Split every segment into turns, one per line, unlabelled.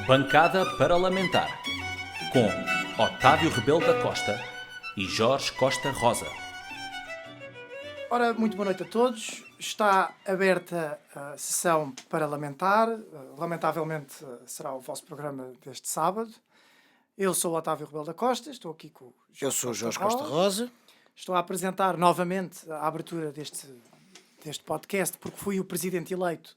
Bancada Parlamentar com Otávio Rebelo da Costa e Jorge Costa Rosa.
Ora, muito boa noite a todos. Está aberta a sessão parlamentar. Lamentavelmente será o vosso programa deste sábado. Eu sou o Otávio Rebelo da Costa, estou aqui com o Jorge
Eu sou o Jorge Costa Rosa.
Estou a apresentar novamente a abertura deste podcast, porque fui o presidente eleito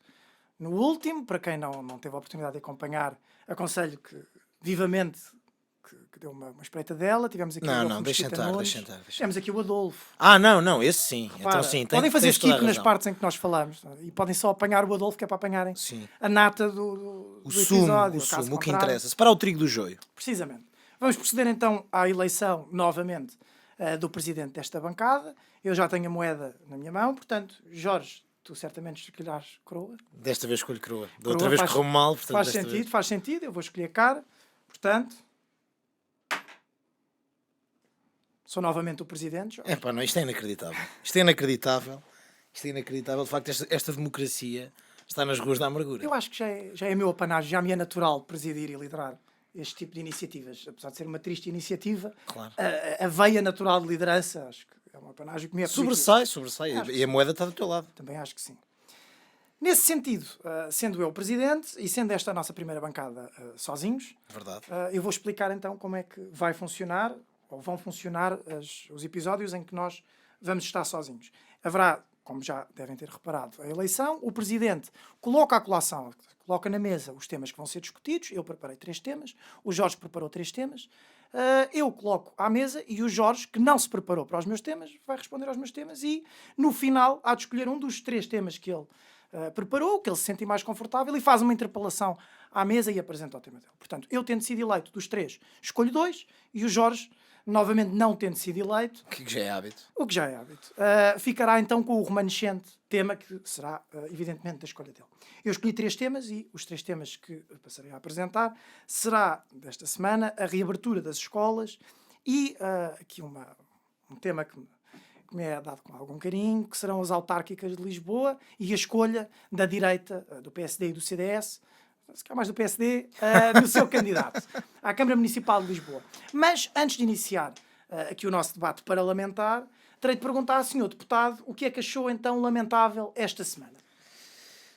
no último. Para quem não teve a oportunidade de acompanhar, aconselho que vivamente que deu uma espreita dela. Tivemos aqui o Adolfo
deixa
Mesquita Nunes.
entrar.
Tivemos aqui o Adolfo.
Não, esse sim.
Repara,
Então sim,
podem fazer
tens toda a
skip nas
razão.
partes em que nós falamos, não é? E podem só apanhar o Adolfo, que é para apanharem
Sim.
a nata do
O sumo,
episódio. Caso
o que
contrário.
interessa. Separar o trigo do joio.
Precisamente. Vamos proceder então à eleição, novamente, do presidente desta bancada. Eu já tenho a moeda na minha mão, portanto, Jorge, tu certamente escolherás coroa.
Desta vez escolho coroa. Da
Coroa
outra vez
faz-
correu mal, portanto
Faz
desta
sentido,
vez.
faz sentido. Eu vou escolher cara. Portanto, sou novamente o presidente, Jorge.
Não, isto é inacreditável. Isto é inacreditável. De facto, esta democracia está nas ruas da amargura.
Eu acho que já é meu apanágio, já me é natural presidir e liderar este tipo de iniciativas. Apesar de ser uma triste iniciativa,
Claro.
a veia natural de liderança, acho que é um apanágio que me é positivo.
Sobressai.
Acho que
E a moeda está do teu lado.
Também acho que sim. Nesse sentido, sendo eu o presidente e sendo esta a nossa primeira bancada sozinhos,
Verdade.
eu vou explicar então como é que vai funcionar, ou vão funcionar os episódios em que nós vamos estar sozinhos. Haverá, como já devem ter reparado, a eleição. O presidente coloca a colação, coloca na mesa os temas que vão ser discutidos. Eu preparei 3 temas, o Jorge preparou 3 temas. Eu coloco à mesa e o Jorge, que não se preparou para os meus temas, vai responder aos meus temas e, no final, há de escolher um dos 3 temas que ele preparou, que ele se sente mais confortável, e faz uma interpelação à mesa e apresenta o tema dele. Portanto, eu tendo sido eleito dos 3, escolho 2, e o Jorge, novamente não tendo sido eleito,
O que já é hábito.
o que já é hábito, ficará então com o remanescente tema, que será, evidentemente, da escolha dele. Eu escolhi 3 temas e os 3 temas que passarei a apresentar será, desta semana, a reabertura das escolas e aqui um tema que me é dado com algum carinho, que serão as autárquicas de Lisboa e a escolha da direita, do PSD e do CDS, se calhar mais do PSD, no seu candidato à Câmara Municipal de Lisboa. Mas, antes de iniciar aqui o nosso debate parlamentar, terei de perguntar ao senhor deputado o que é que achou então lamentável esta semana.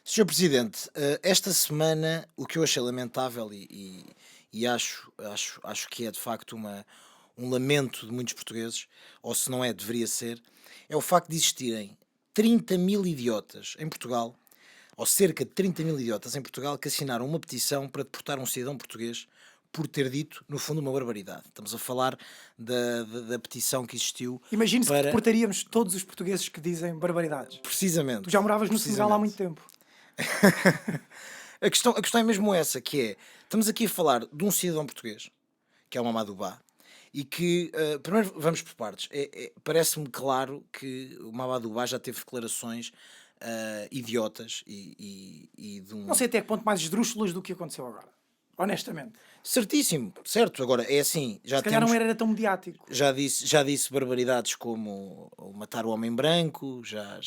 Sr. Presidente, esta semana o que eu achei lamentável e acho que é de facto um lamento de muitos portugueses, ou se não é, deveria ser, é o facto de existirem 30.000 idiotas em Portugal, ou cerca de 30.000 idiotas em Portugal, que assinaram uma petição para deportar um cidadão português por ter dito, no fundo, uma barbaridade. Estamos a falar da petição que existiu
Imagine-se que
para...
deportaríamos todos os portugueses que dizem barbaridades.
Precisamente.
Tu já moravas no Senegal há muito tempo.
A questão é mesmo essa, que é, estamos aqui a falar de um cidadão português, que é o Mamadou Ba, e que, primeiro vamos por partes, parece-me claro que o Mamadou Ba já teve declarações idiotas e de um...
Não sei até que ponto mais esdrúxulas do que aconteceu agora. Honestamente.
Certíssimo, certo, agora é assim, já
Se calhar
temos...
não era tão mediático.
Já disse barbaridades como o matar o homem branco, já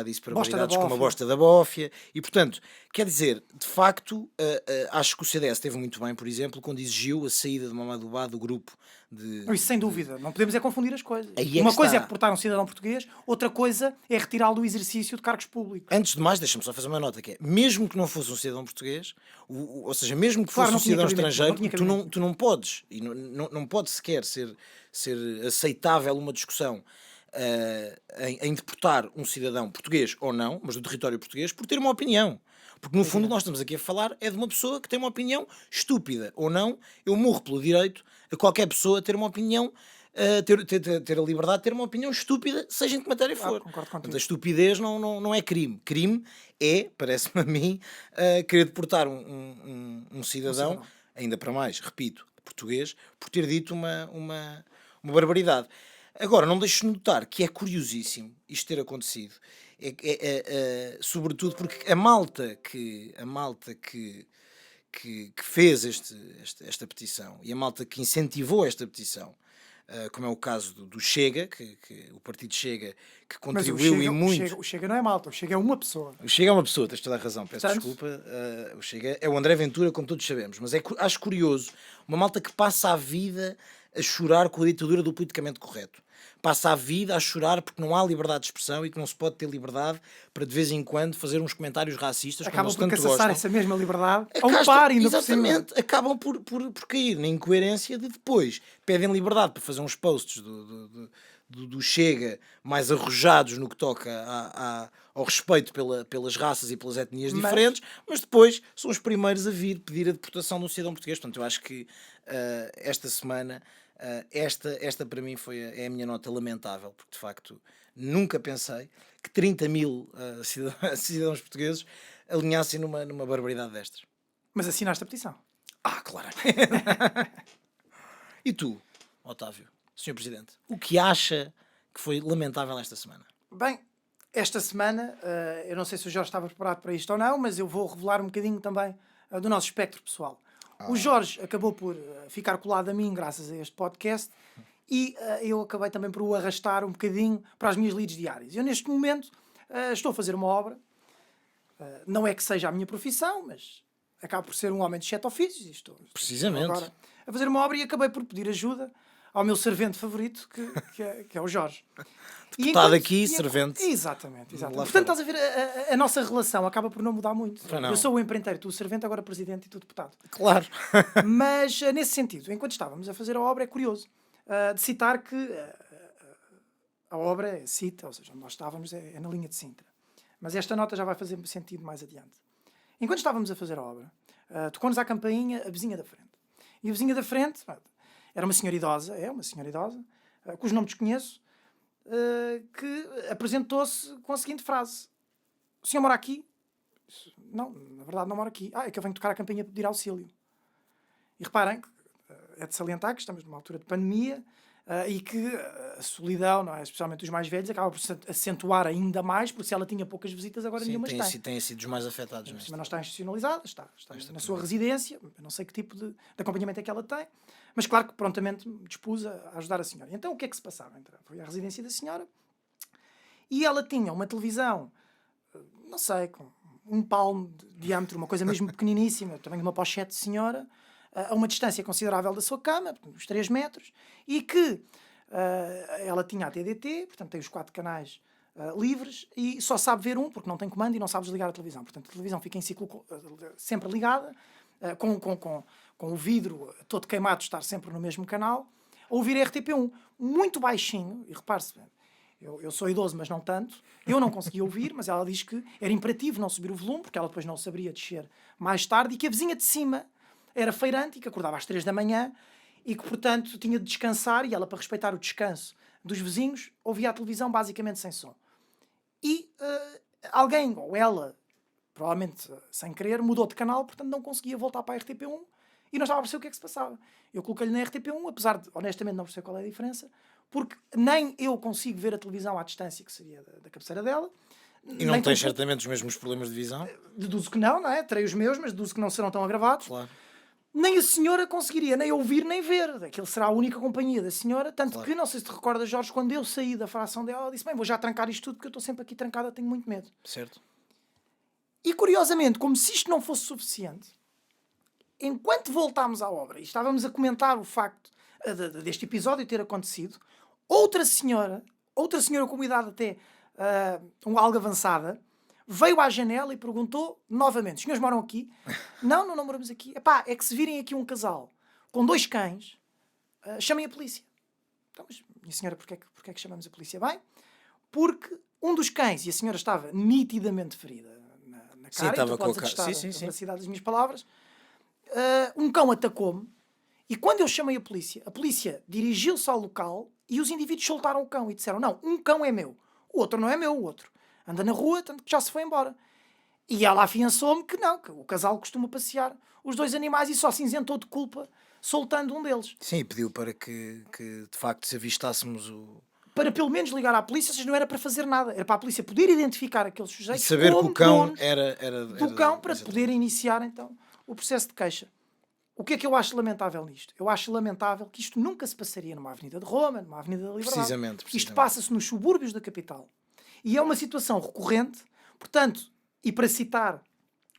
disse barbaridades como a bosta da bófia, e portanto, quer dizer, de facto, acho que o CDS esteve muito bem, por exemplo, quando exigiu a saída de Mamadou Ba do grupo de...
Isso sem dúvida, não podemos confundir as coisas.
Aí é
Uma
que
coisa é
está.
deportar um cidadão português, outra coisa é retirá-lo do exercício de cargos públicos.
Antes de mais, deixa-me só fazer uma nota, que é, mesmo que não fosse um cidadão português, ou seja, mesmo que
Claro,
fosse
não
um
tinha
cidadão
cabimento,
estrangeiro,
não tinha cabimento.
tu não podes, e não pode sequer ser aceitável uma discussão em deportar um cidadão português ou não, mas do território português, por ter uma opinião. Porque no fundo nós estamos aqui a falar é de uma pessoa que tem uma opinião estúpida ou não. Eu morro pelo direito a qualquer pessoa ter uma opinião, ter a liberdade de ter uma opinião estúpida, seja em que matéria for.
Concordo contigo.
Portanto, a estupidez não é crime. Crime é, parece-me a mim, querer deportar um cidadão, ainda para mais, repito, português, por ter dito uma barbaridade. Agora, não deixo de notar que é curiosíssimo isto ter acontecido, sobretudo porque a malta que fez esta petição e a malta que incentivou esta petição como é o caso do Chega, que o partido Chega, que
Mas
contribuiu e muito.
O Chega não é malta, o Chega é uma pessoa.
O Chega é uma pessoa, tens toda a razão, peço
Portanto,
desculpa. O Chega é o André Ventura, como todos sabemos, mas acho curioso uma malta que passa a vida a chorar com a ditadura do politicamente correto. Passa a vida a chorar porque não há liberdade de expressão e que não se pode ter liberdade para de vez em quando fazer uns comentários racistas, como
acabam
eles
por
tanto
caçar
gostam.
essa mesma liberdade a um par ainda por cima.
Exatamente, acabam por cair na incoerência de depois pedem liberdade para fazer uns posts do Chega mais arrojados no que toca ao respeito pelas raças e pelas etnias diferentes, mas depois são os primeiros a vir pedir a deportação de um cidadão português. Portanto, eu acho que esta semana, esta para mim é a minha nota lamentável, porque de facto nunca pensei que 30 mil cidadãos portugueses alinhassem numa barbaridade destas.
Mas assinaste a petição.
Claro. E tu, Otávio, Sr. Presidente, o que acha que foi lamentável esta semana?
Bem, esta semana, eu não sei se o Jorge estava preparado para isto ou não, mas eu vou revelar um bocadinho também do nosso espectro pessoal. O Jorge acabou por ficar colado a mim graças a este podcast e eu acabei também por o arrastar um bocadinho para as minhas lides diárias. Eu neste momento estou a fazer uma obra, não é que seja a minha profissão, mas acabo por ser um homem de 7 ofícios. Estou
Precisamente.
agora a fazer uma obra e acabei por pedir ajuda ao meu servente favorito, que é o Jorge.
Deputado aqui, servente.
Exatamente.
Lá
Portanto,
fora.
estás a ver, a nossa relação acaba por não mudar muito.
Pois não.
Eu sou o empreiteiro, tu o servente, agora presidente e tu deputado.
Claro.
Mas, nesse sentido, enquanto estávamos a fazer a obra, é curioso de citar que a obra é Cita, ou seja, onde nós estávamos é na linha de Sintra. Mas esta nota já vai fazer sentido mais adiante. Enquanto estávamos a fazer a obra, tocou-nos à campainha a vizinha da frente. E a vizinha da frente era uma senhora idosa, cujo nome desconheço, que apresentou-se com a seguinte frase: o senhor mora aqui? Não, na verdade não mora aqui. É que eu venho tocar a campainha para pedir auxílio. E reparem que é de salientar que estamos numa altura de pandemia e que a solidão, não é? Especialmente os mais velhos, acaba por se acentuar ainda mais, porque se ela tinha poucas visitas, agora nenhuma tem.
Tem sido os mais afetados.
Mas não está institucionalizada, está na sua residência. Eu não sei que tipo de acompanhamento é que ela tem, mas claro que prontamente me dispus a ajudar a senhora. Então o que é que se passava? Foi à residência da senhora e ela tinha uma televisão, não sei, com um palmo de diâmetro, uma coisa mesmo pequeniníssima, também de uma pochete de senhora, a uma distância considerável da sua cama, uns 3 metros, e que ela tinha a TDT, portanto tem os 4 canais livres, e só sabe ver um, porque não tem comando e não sabe desligar a televisão. Portanto, a televisão fica em ciclo sempre ligada, com o vidro todo queimado de estar sempre no mesmo canal, a ouvir a RTP1, muito baixinho, e repare-se, eu sou idoso, mas não tanto, eu não conseguia ouvir, mas ela diz que era imperativo não subir o volume, porque ela depois não saberia descer mais tarde, e que a vizinha de cima era feirante e que acordava às 3 da manhã e que, portanto, tinha de descansar, e ela, para respeitar o descanso dos vizinhos, ouvia a televisão basicamente sem som. E alguém, ou ela, provavelmente sem querer, mudou de canal, portanto não conseguia voltar para a RTP1 e não estava a perceber o que é que se passava. Eu coloquei-lhe na RTP1, apesar de, honestamente, não perceber qual é a diferença, porque nem eu consigo ver a televisão à distância, que seria da cabeceira dela.
E não tens certamente os mesmos problemas de visão?
Deduzo que não é? Terei os meus, mas deduzo que não serão tão agravados.
Claro.
Nem a senhora conseguiria nem ouvir nem ver. Aquilo será a única companhia da senhora. Tanto que, não sei se te recordas, Jorge, quando eu saí da fração dela, ela disse: bem, vou já trancar isto tudo porque eu estou sempre aqui trancada, tenho muito medo.
Certo.
E curiosamente, como se isto não fosse suficiente, enquanto voltámos à obra e estávamos a comentar o facto deste episódio ter acontecido, outra senhora com uma idade até algo avançada, veio à janela e perguntou novamente: os senhores moram aqui? Não moramos aqui. Epá, é que se virem aqui um casal com 2 cães, chamem a polícia. Então, mas, minha senhora, porquê é que chamamos a polícia? Bem, porque um dos cães, e a senhora estava nitidamente ferida na cara,
estava
e tu podes
com a
atestar
sim.
a veracidade das minhas palavras, um cão atacou-me, e quando eu chamei a polícia dirigiu-se ao local e os indivíduos soltaram o cão e disseram: não, um cão é meu, o outro não é meu, o outro anda na rua, tanto que já se foi embora. E ela afiançou-me que não, que o casal costuma passear os 2 animais e só se isentou de culpa soltando um deles.
Sim, e pediu para que de facto se avistássemos
Para pelo menos ligar à polícia, ou seja, não era para fazer nada. Era para a polícia poder identificar aqueles
e
sujeitos
saber que
como
o cão
donos
era
do cão, para
exatamente.
poder iniciar então o processo de queixa. o que é que eu acho lamentável nisto? Eu acho lamentável que isto nunca se passaria numa Avenida de Roma, numa Avenida da Liberdade.
Precisamente.
Isto passa-se nos subúrbios da capital. E é uma situação recorrente, portanto, e para citar,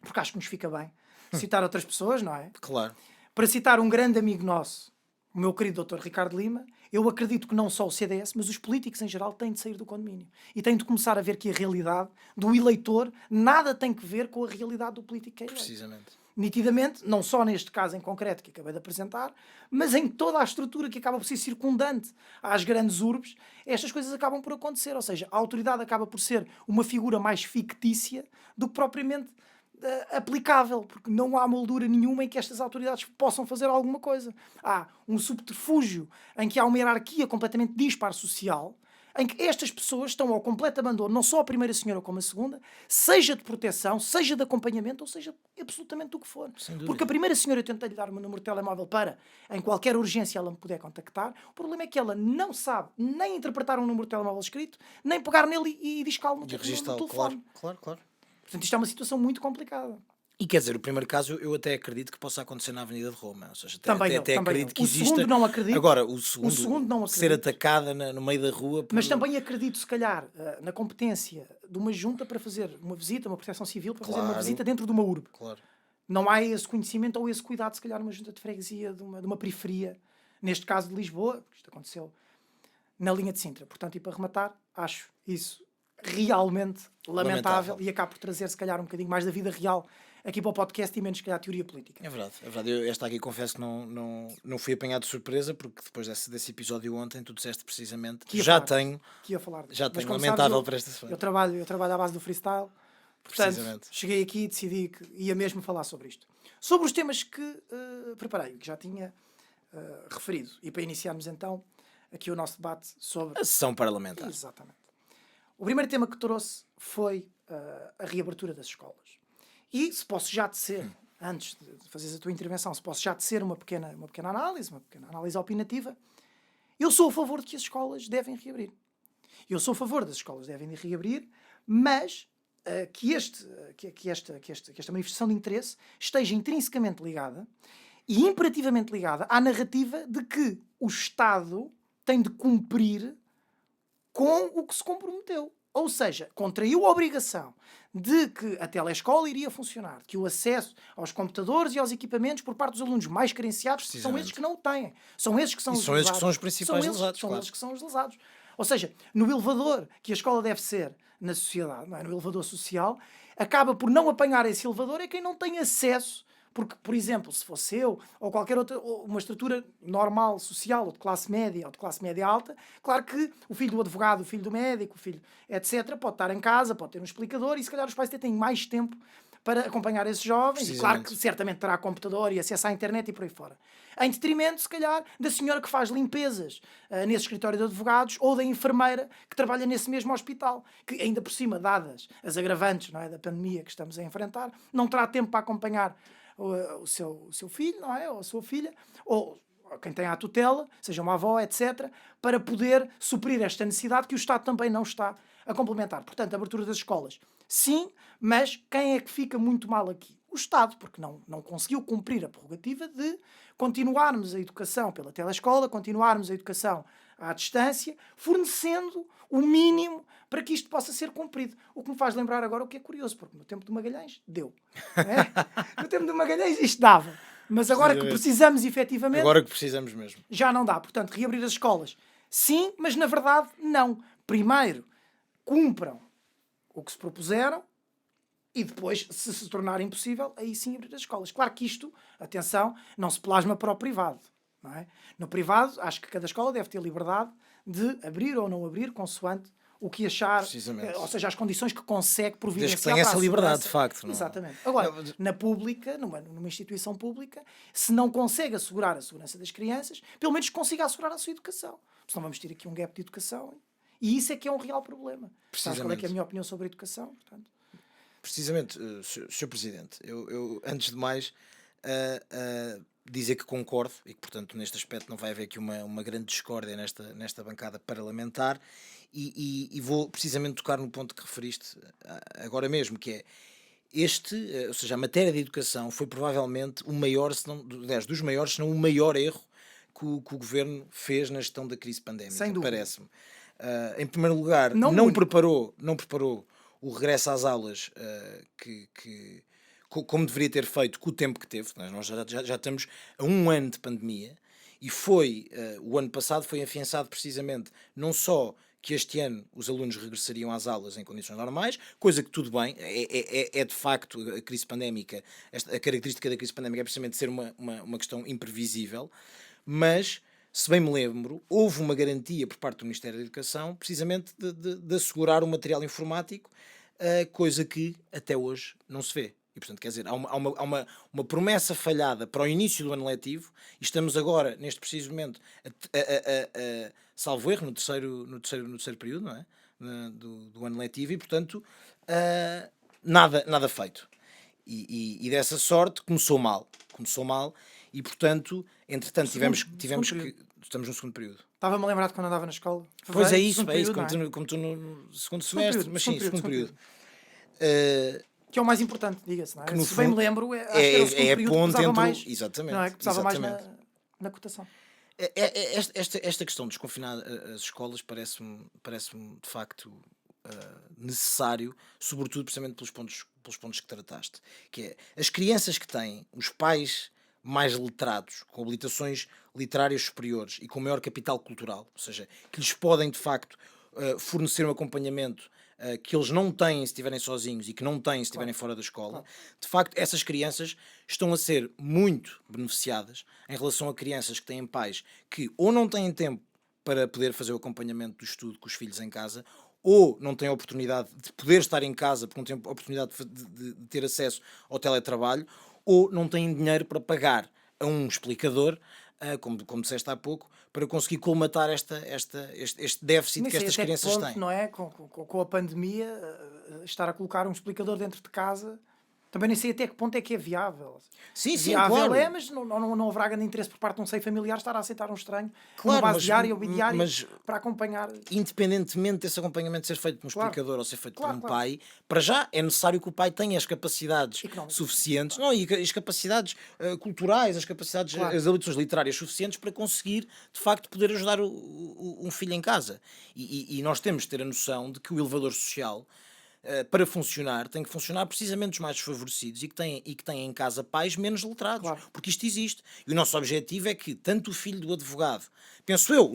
porque acho que nos fica bem, citar outras pessoas, não é?
Claro.
Para citar um grande amigo nosso, o meu querido Dr. Ricardo Lima, eu acredito que não só o CDS, mas os políticos em geral têm de sair do condomínio. E têm de começar a ver que a realidade do eleitor nada tem que ver com a realidade do político que é eleito.
Precisamente.
Nitidamente, não só neste caso em concreto que acabei de apresentar, mas em toda a estrutura que acaba por ser circundante às grandes urbes, estas coisas acabam por acontecer. Ou seja, a autoridade acaba por ser uma figura mais fictícia do que propriamente aplicável, porque não há moldura nenhuma em que estas autoridades possam fazer alguma coisa. Há um subterfúgio em que há uma hierarquia completamente dispar social, em que estas pessoas estão ao completo abandono, não só a primeira senhora como a segunda, seja de proteção, seja de acompanhamento, ou seja, absolutamente o que for. Porque a primeira senhora, eu tentei-lhe dar o meu número de telemóvel para, em qualquer urgência, ela me puder contactar. O problema é que ela não sabe nem interpretar um número de telemóvel escrito, nem pegar nele e discá-lo no telefone.
Claro.
Portanto, isto é uma situação muito complicada.
E quer dizer, o primeiro caso eu até acredito que possa acontecer na Avenida de Roma. Ou seja,
Também
até acredito
eu.
que
O
exista.
segundo não acredito.
Agora, o segundo
não
ser
acredito.
atacada no meio da rua.
Mas também acredito, se calhar, na competência de uma junta para fazer uma visita, uma proteção civil, para fazer uma visita dentro de uma urbe.
Claro.
Não há esse conhecimento ou esse cuidado, se calhar, numa junta de freguesia de uma periferia, neste caso de Lisboa, porque isto aconteceu na linha de Sintra. Portanto, e para rematar, acho isso realmente lamentável e acaba por trazer, se calhar, um bocadinho mais da vida real aqui para o podcast e menos, se calhar, teoria política.
É verdade. Eu esta aqui confesso que não fui apanhado de surpresa, porque depois desse episódio ontem tu disseste precisamente que já tenho lamentável para esta semana.
Eu trabalho à base do freestyle, portanto, cheguei aqui e decidi que ia mesmo falar sobre isto. Sobre os temas que preparei, que já tinha referido, e para iniciarmos então aqui o nosso debate sobre...
A sessão parlamentar.
Exatamente. O primeiro tema que trouxe foi a reabertura das escolas. E se posso já tecer, antes de fazeres a tua intervenção, se posso já tecer uma pequena análise opinativa, eu sou a favor de que as escolas devem reabrir. Eu sou a favor das escolas devem reabrir, mas que esta manifestação de interesse esteja intrinsecamente ligada e imperativamente ligada à narrativa de que o Estado tem de cumprir com o que se comprometeu. Ou seja, contraiu a obrigação de que a telescola iria funcionar, que o acesso aos computadores e aos equipamentos por parte dos alunos mais carenciados são esses que não o têm. São esses que são os lesados.
São esses que são os principais lesados.
São eles que são os lesados. Ou seja, no elevador que a escola deve ser na sociedade, não é? No elevador social, acaba por não apanhar esse elevador é quem não tem acesso. Porque, por exemplo, se fosse eu, ou qualquer outra, uma estrutura normal, social, ou de classe média alta, claro que o filho do advogado, o filho do médico, o filho, etc., pode estar em casa, pode ter um explicador, e se calhar os pais até têm mais tempo para acompanhar esses jovens, e claro que certamente terá computador e acesso à internet e por aí fora. Em detrimento, se calhar, da senhora que faz limpezas nesse escritório de advogados, ou da enfermeira que trabalha nesse mesmo hospital, que ainda por cima, dadas as agravantes, não é, da pandemia que estamos a enfrentar, não terá tempo para acompanhar o seu filho, não é? Ou a sua filha, ou quem tem a tutela, seja uma avó, etc., para poder suprir esta necessidade que o Estado também não está a complementar. Portanto, a abertura das escolas, sim, mas quem é que fica muito mal aqui? O Estado, porque não conseguiu cumprir a prerrogativa de continuarmos a educação pela telescola, continuarmos a educação à distância, fornecendo o mínimo para que isto possa ser cumprido. O que me faz lembrar agora o que é curioso, porque no tempo de Magalhães deu. É? No tempo de Magalhães isto dava. Mas agora que precisamos efetivamente...
Agora que precisamos mesmo.
Já não dá. Portanto, reabrir as escolas, sim, mas na verdade não. Primeiro, cumpram o que se propuseram e depois, se tornar impossível, aí sim abrir as escolas. Claro que isto, atenção, não se plasma para o privado. Não é? No privado, acho que cada escola deve ter liberdade de abrir ou não abrir, consoante o que achar, ou seja, as condições que consegue providenciar.
Desde que tenha essa liberdade, de facto. Não?
Exatamente. Agora, na pública, numa instituição pública, se não consegue assegurar a segurança das crianças, pelo menos consiga assegurar a sua educação. Senão vamos ter aqui um gap de educação. E isso é que é um real problema. Sabes qual é que é a minha opinião sobre a educação? Portanto...
Precisamente, Sr. Presidente, eu antes de mais dizer que concordo e que, portanto, neste aspecto não vai haver aqui uma grande discórdia nesta bancada parlamentar e vou precisamente tocar no ponto que referiste agora mesmo, que é, ou seja, a matéria de educação foi provavelmente o maior, se não, aliás, dos maiores, se não o maior erro que o governo fez na gestão da crise pandémica,
Sem dúvida.
parece-me. Em primeiro lugar,
Não
não
único.
preparou o regresso às aulas como deveria ter feito com o tempo que teve. Nós já estamos a 1 ano de pandemia e o ano passado foi afiançado precisamente não só que este ano os alunos regressariam às aulas em condições normais, coisa que tudo bem, é de facto a crise pandémica, a característica da crise pandémica é precisamente ser uma questão imprevisível, mas, se bem me lembro, houve uma garantia por parte do Ministério da Educação precisamente de assegurar o material informático, coisa que até hoje não se vê. E, portanto, quer dizer, há uma promessa falhada para o início do ano letivo e estamos agora, neste preciso momento, salvo erro, no terceiro período, não é? Do ano letivo e, portanto, nada feito. E dessa sorte começou mal e, portanto, entretanto, tivemos que... Estamos no segundo período.
Estava-me a lembrar de quando andava na escola.
Pois é isso,
Segundo período,
como tu no segundo semestre, mas sim, segundo período.
Que é o mais importante, diga-se, não é?
Que no
Se bem me
fundo
lembro, acho que era o segundo período que pesava mais,
exatamente,
não é? Que pesava mais
exatamente.
na cotação.
Esta questão de desconfinar as escolas parece-me de facto necessário, sobretudo precisamente pelos pontos que trataste, que é as crianças que têm os pais mais letrados, com habilitações literárias superiores e com maior capital cultural, ou seja, que lhes podem de facto fornecer um acompanhamento que eles não têm se estiverem sozinhos e que não têm se estiverem fora da escola, de facto essas crianças estão a ser muito beneficiadas em relação a crianças que têm pais que ou não têm tempo para poder fazer o acompanhamento do estudo com os filhos em casa, ou não têm a oportunidade de poder estar em casa porque não têm a oportunidade de ter acesso ao teletrabalho, ou não têm dinheiro para pagar a um explicador, como disseste há pouco, para conseguir colmatar este déficit
Nem
que
sei
estas
até que
crianças
ponto,
têm.
não é? Com a pandemia, estar a colocar um explicador dentro de casa, também nem sei até que ponto é que é viável.
Sim,
Viável
claro.
é, mas não haverá grande interesse por parte de um seio familiar estar a aceitar um estranho
Claro,
numa base
mas-
diária ou bidiária
mas-
para acompanhar.
Independentemente desse acompanhamento ser feito por um
Claro.
explicador ou ser feito
Claro,
por um
claro.
pai, para já é necessário que o pai tenha as capacidades
Económicas.
suficientes, não, e as capacidades culturais, as capacidades,
Claro.
as habilitações literárias suficientes para conseguir, de facto, poder ajudar um filho em casa. E nós temos de ter a noção de que o elevador social, para funcionar, tem que funcionar precisamente os mais desfavorecidos e que têm em casa pais menos letrados,
Claro.
porque isto existe. E o nosso objetivo é que tanto o filho do advogado, penso eu,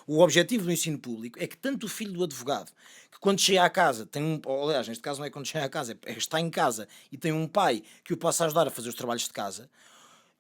o objetivo do ensino público é que tanto o filho do advogado, que quando chega à casa, aliás, neste caso não é quando chega à casa, está em casa e tem um pai que o possa ajudar a fazer os trabalhos de casa,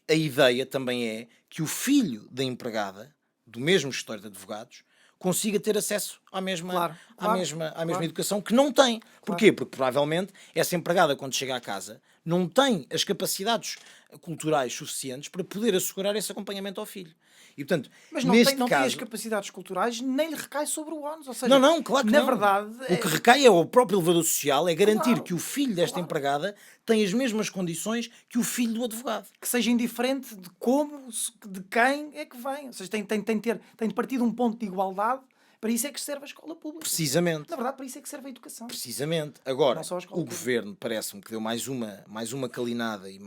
a ideia também é que o filho da empregada, do mesmo gestor de advogados, consiga ter acesso à mesma,
Claro,
à
claro,
mesma, à mesma
claro.
educação que não tem. Porquê? Porque provavelmente essa empregada, quando chega à casa, não tem as capacidades culturais suficientes para poder assegurar esse acompanhamento ao filho. E, portanto,
Mas não
neste
tem as
caso...
capacidades culturais, nem lhe recai sobre o ónus. Ou seja,
Não, claro que
na
não.
verdade,
O que recai é o próprio elevador social, é garantir
Claro,
que o filho desta empregada tem as mesmas condições que o filho do advogado.
que seja indiferente de como, de quem é que vem. Ou seja, tem de partir de um ponto de igualdade. Para isso é que serve a escola pública.
Precisamente.
Na verdade, para isso é que serve a educação.
Precisamente. Agora,
Não só a escola
o
pública.
governo parece-me que deu mais uma calinada e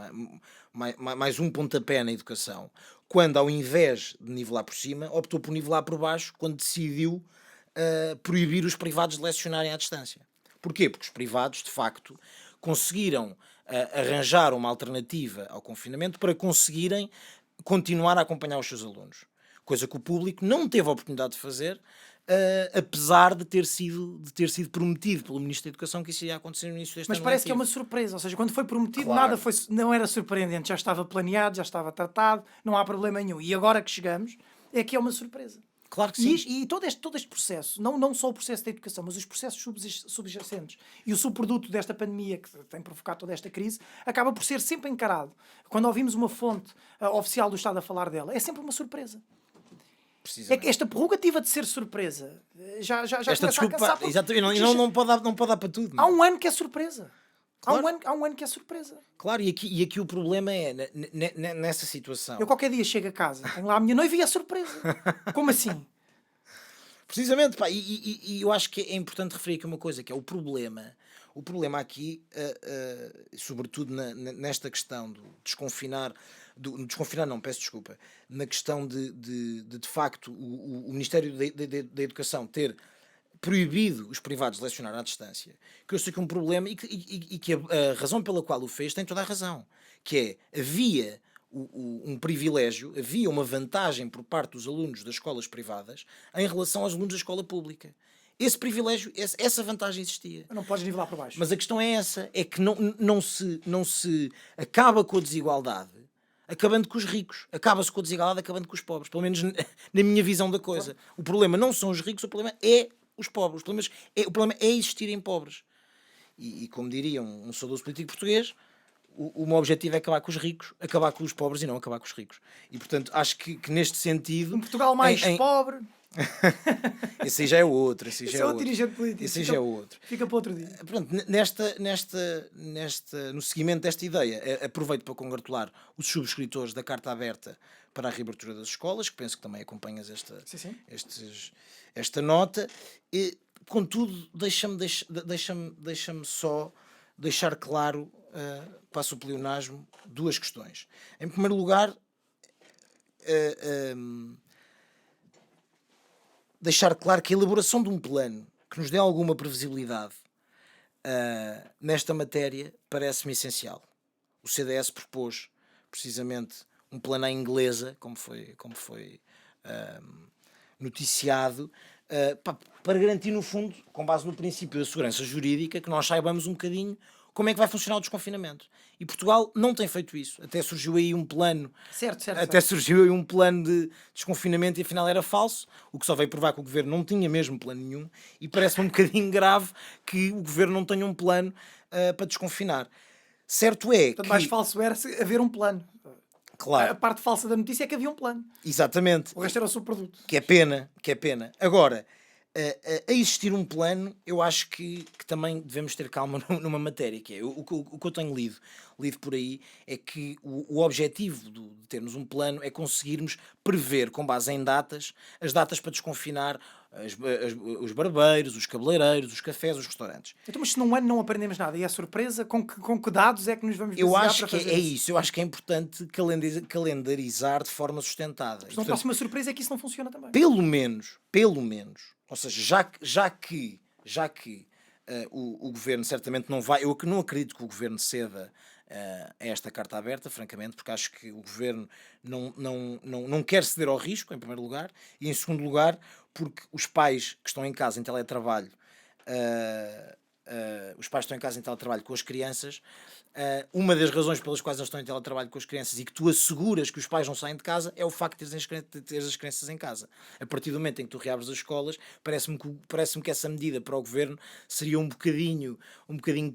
mais um pontapé na educação, quando ao invés de nivelar por cima, optou por nivelar por baixo, quando decidiu proibir os privados de lecionarem à distância. Porquê? Porque os privados, de facto, conseguiram arranjar uma alternativa ao confinamento para conseguirem continuar a acompanhar os seus alunos. Coisa que o público não teve a oportunidade de fazer, apesar de ter sido prometido pelo Ministro da Educação que isso ia acontecer no início deste
Mas
ano
parece que é
letivo.
uma surpresa. Ou seja, quando foi prometido,
Claro.
não era surpreendente. Já estava planeado, já estava tratado, não há problema nenhum. E agora que chegamos, é que é uma surpresa.
Claro que sim.
E todo este processo, não só o processo da educação, mas os processos subjacentes e o subproduto desta pandemia que tem provocado toda esta crise, acaba por ser sempre encarado. Quando ouvimos uma fonte oficial do Estado a falar dela, é sempre uma surpresa. É
Precisamente.
que esta prerrogativa de ser surpresa já
Esta
começa a
desculpa,
cansar.
exatamente, não pode dar para tudo.
Há um ano que é surpresa.
Claro.
Há um ano que é surpresa.
Claro, e aqui o problema é, nessa situação.
Eu qualquer dia chego a casa, tenho lá a minha noiva e é surpresa. Como assim?
Precisamente, pá, e eu acho que é importante referir aqui uma coisa, que é o problema O problema aqui, sobretudo nesta questão do desconfinar, desconfinar não, peço desculpa, na questão de facto o Ministério da Educação ter proibido os privados de lecionar à distância, que eu sei que é um problema e que a razão pela qual o fez tem toda a razão, que é, havia um privilégio, havia uma vantagem por parte dos alunos das escolas privadas em relação aos alunos da escola pública. Esse privilégio, essa vantagem existia.
Não podes nivelar para baixo.
Mas a questão é essa, é que não se acaba com a desigualdade acabando com os ricos. Acaba-se com a desigualdade acabando com os pobres. Pelo menos na minha visão da coisa.
Claro.
O problema não são os ricos, o problema é os pobres. O problema é existirem pobres. E como diria um saudoso político português, o meu objetivo é acabar com os ricos, acabar com os pobres e não acabar com os ricos. E, portanto, acho que neste sentido...
Um Portugal mais pobre...
Esse aí já é outro. Esse
é outro dirigente político.
Esse aí já é outro.
Fica para outro dia.
Pronto, no seguimento desta ideia, aproveito para congratular os subscritores da Carta Aberta para a reabertura das escolas, que penso que também acompanhas esta nota. E, contudo, deixa-me só deixar claro, passo o pleonasmo, duas questões. Em primeiro lugar, deixar claro que a elaboração de um plano que nos dê alguma previsibilidade nesta matéria parece-me essencial. O CDS propôs precisamente um plano à inglesa, como foi noticiado, para garantir, no fundo, com base no princípio da segurança jurídica, que nós saibamos um bocadinho como é que vai funcionar o desconfinamento. E Portugal não tem feito isso. Até surgiu aí um plano. Surgiu aí um plano de desconfinamento e afinal era falso, o que só veio provar que o governo não tinha mesmo plano nenhum, e parece-me um bocadinho grave que o governo não tenha um plano para desconfinar. Certo é que...
mais falso era haver um plano.
Claro.
A parte falsa da notícia é que havia um plano.
Exatamente.
O resto era o subproduto.
Que é pena. Agora, a existir um plano, eu acho que também devemos ter calma numa matéria, que é o que eu tenho lido por aí, é que o objetivo de termos um plano é conseguirmos prever, com base em datas, as datas para desconfinar os barbeiros, os cabeleireiros, os cafés, os restaurantes.
Então, mas se num ano não aprendemos nada e é surpresa, com que dados é que nos vamos basear
eu acho
para
que
fazer
isso? Eu acho que é importante calendarizar de forma sustentada.
Mas não faço uma surpresa é que isso não funciona também.
Pelo menos, ou seja, já que o governo certamente não vai, eu não acredito que o governo ceda a esta carta aberta, francamente, porque acho que o governo não quer ceder ao risco, em primeiro lugar, e em segundo lugar, porque os pais que estão em casa em teletrabalho, com as crianças, uma das razões pelas quais eles estão em teletrabalho com as crianças e que tu asseguras que os pais não saem de casa é o facto de teres as crianças em casa. A partir do momento em que tu reabres as escolas, parece-me que essa medida para o governo seria um bocadinho